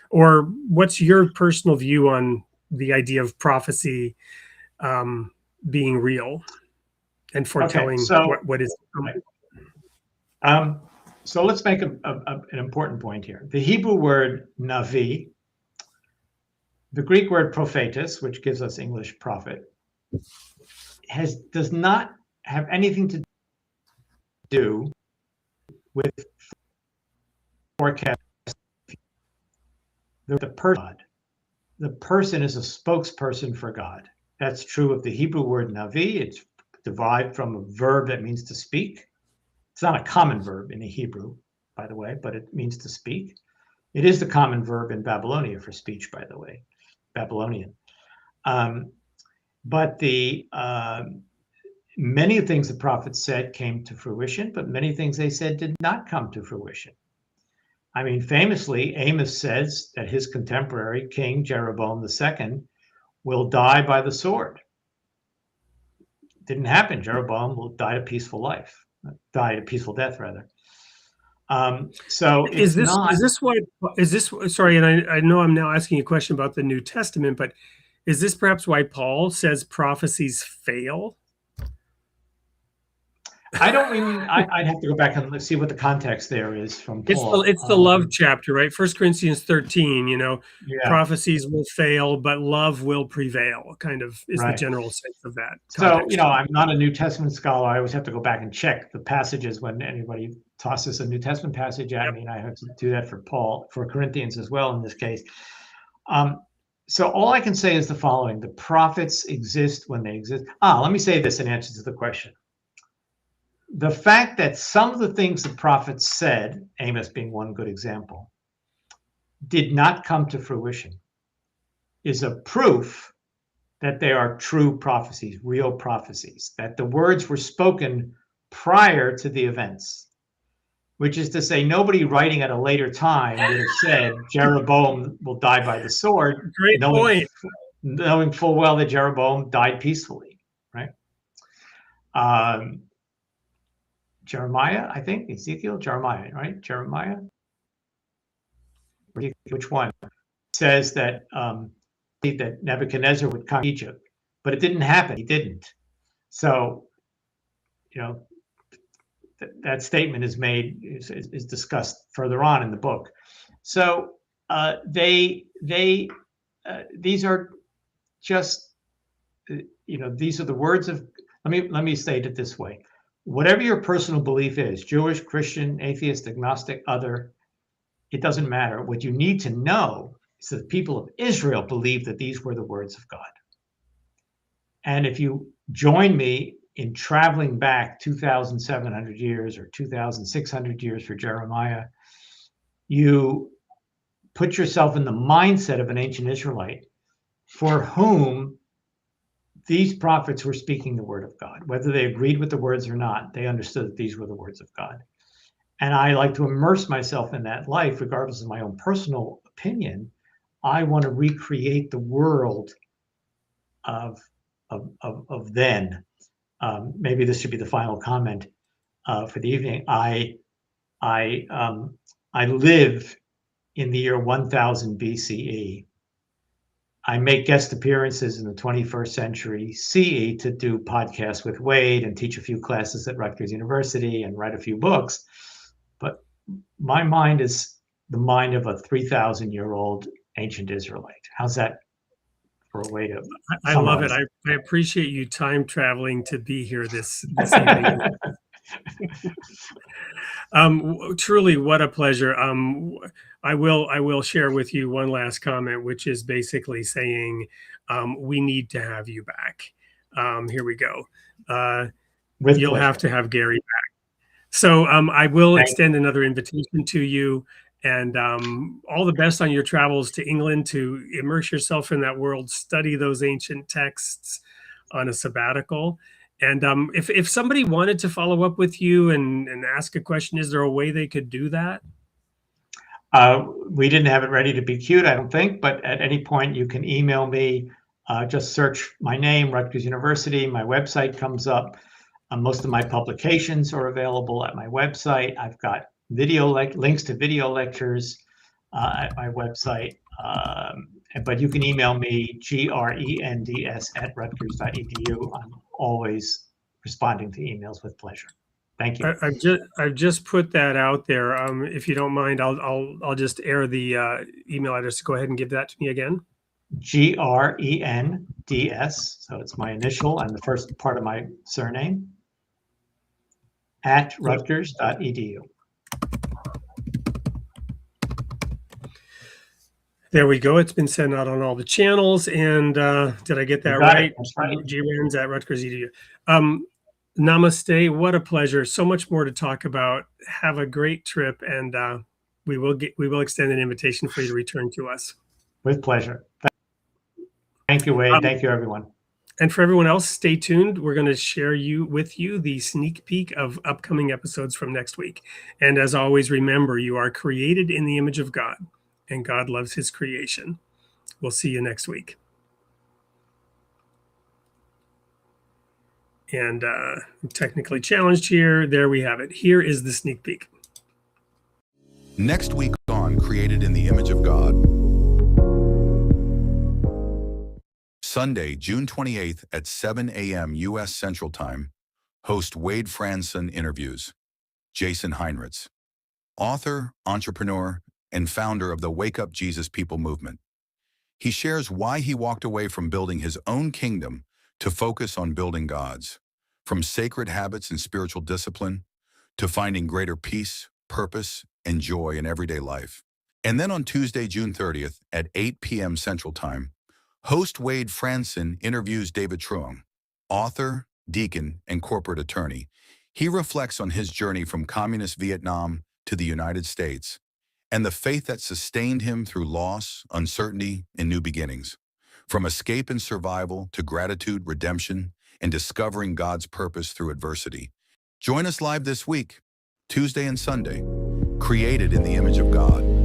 Or what's your personal view on the idea of prophecy being real and foretelling what is coming? So let's make an important point here. The Hebrew word navi The Greek word prophetus, which gives us English prophet, does not have anything to do with forecast. The person is a spokesperson for God. That's true of the Hebrew word navi. It's derived from a verb that means to speak. It's not a common verb in the Hebrew, by the way, but it means to speak. It is the common verb in Babylonia for speech, by the way, Babylonian. But many things the prophets said came to fruition, but many things they said did not come to fruition. I mean, famously, Amos says that his contemporary, King Jeroboam II, will die by the sword. Didn't happen. Jeroboam will die a peaceful life, died a peaceful death, rather. So is this sorry, and I know I'm now asking a question about the New Testament, but is this perhaps why Paul says prophecies fail? I don't mean, I'd have to go back and see what the context there is from Paul. It's the love chapter, right? 1 Corinthians 13, yeah. prophecies will fail, but love will prevail, kind of is the general sense of that. Context. So, I'm not a New Testament scholar. I always have to go back and check the passages when anybody tosses a New Testament passage at me, and I have to do that for Corinthians as well in this case. So all I can say is the following: the prophets exist when they exist. Let me say this in answer to the question. The fact that some of the things the prophets said, Amos being one good example, did not come to fruition is a proof that they are true prophecies, real prophecies, that the words were spoken prior to the events, which is to say nobody writing at a later time would have said Jeroboam will die by the sword, Great point. Knowing full well that Jeroboam died peacefully, right? Jeremiah, I think, Jeremiah, right? Jeremiah? Which one? Says that that Nebuchadnezzar would come to Egypt, but it didn't happen. He didn't. So, that statement is made, is discussed further on in the book. So these are just, these are the words of, let me state it this way. Whatever your personal belief is, Jewish, Christian, atheist, agnostic, other, it doesn't matter. What you need to know is that the people of Israel believed that these were the words of God. And if you join me in traveling back 2,700 years or 2,600 years for Jeremiah, you put yourself in the mindset of an ancient Israelite for whom these prophets were speaking the word of God. Whether they agreed with the words or not, they understood that these were the words of God. And I like to immerse myself in that life, regardless of my own personal opinion. I want to recreate the world of then. Maybe this should be the final comment for the evening. I live in the year 1000 BCE. I make guest appearances in the 21st century CE to do podcasts with Wade and teach a few classes at Rutgers University and write a few books. But my mind is the mind of a 3,000-year-old ancient Israelite. How's that for a way to I love it. I appreciate you time traveling to be here this evening. Truly, what a pleasure. I will share with you one last comment, which is basically saying we need to have you back. Here we go. You'll have to have Gary back. So I will extend another invitation to you, and all the best on your travels to England to immerse yourself in that world, study those ancient texts on a sabbatical. And if somebody wanted to follow up with you and ask a question, is there a way they could do that? We didn't have it ready to be queued, I don't think, but at any point you can email me. Just search my name, Rutgers University. My website comes up. Most of my publications are available at my website. I've got links to video lectures at my website. But you can email me, grends@rutgers.edu. I'm always responding to emails with pleasure. Thank you. I've just put that out there. If you don't mind, I'll just air the email address. Go ahead and give that to me again. Grends, so it's my initial and the first part of my surname, at rutgers.edu. There we go. It's been sent out on all the channels. And did I get that right? That's right. Grens at Rutgers edu. Namaste. What a pleasure. So much more to talk about. Have a great trip, and we will extend an invitation for you to return to us. With pleasure. Thank you, Wade. Thank you, everyone. And for everyone else, stay tuned. We're going to share with you the sneak peek of upcoming episodes from next week. And as always, remember, you are created in the image of God, and God loves his creation. We'll see you next week. And technically challenged here. There we have it. Here is the sneak peek. Next week on Created in the Image of God. Sunday, June 28th at 7 a.m. U.S. Central Time, host Wade Franson interviews Jason Heinrichs, author, entrepreneur, and founder of the Wake Up Jesus People movement. He shares why he walked away from building his own kingdom to focus on building God's, from sacred habits and spiritual discipline to finding greater peace, purpose, and joy in everyday life. And then on Tuesday, June 30th at 8 p.m. Central Time, host Wade Franson interviews David Truong, author, deacon, and corporate attorney. He reflects on his journey from communist Vietnam to the United States and the faith that sustained him through loss, uncertainty, and new beginnings. From escape and survival to gratitude, redemption, and discovering God's purpose through adversity. Join us live this week, Tuesday and Sunday, Created in the Image of God.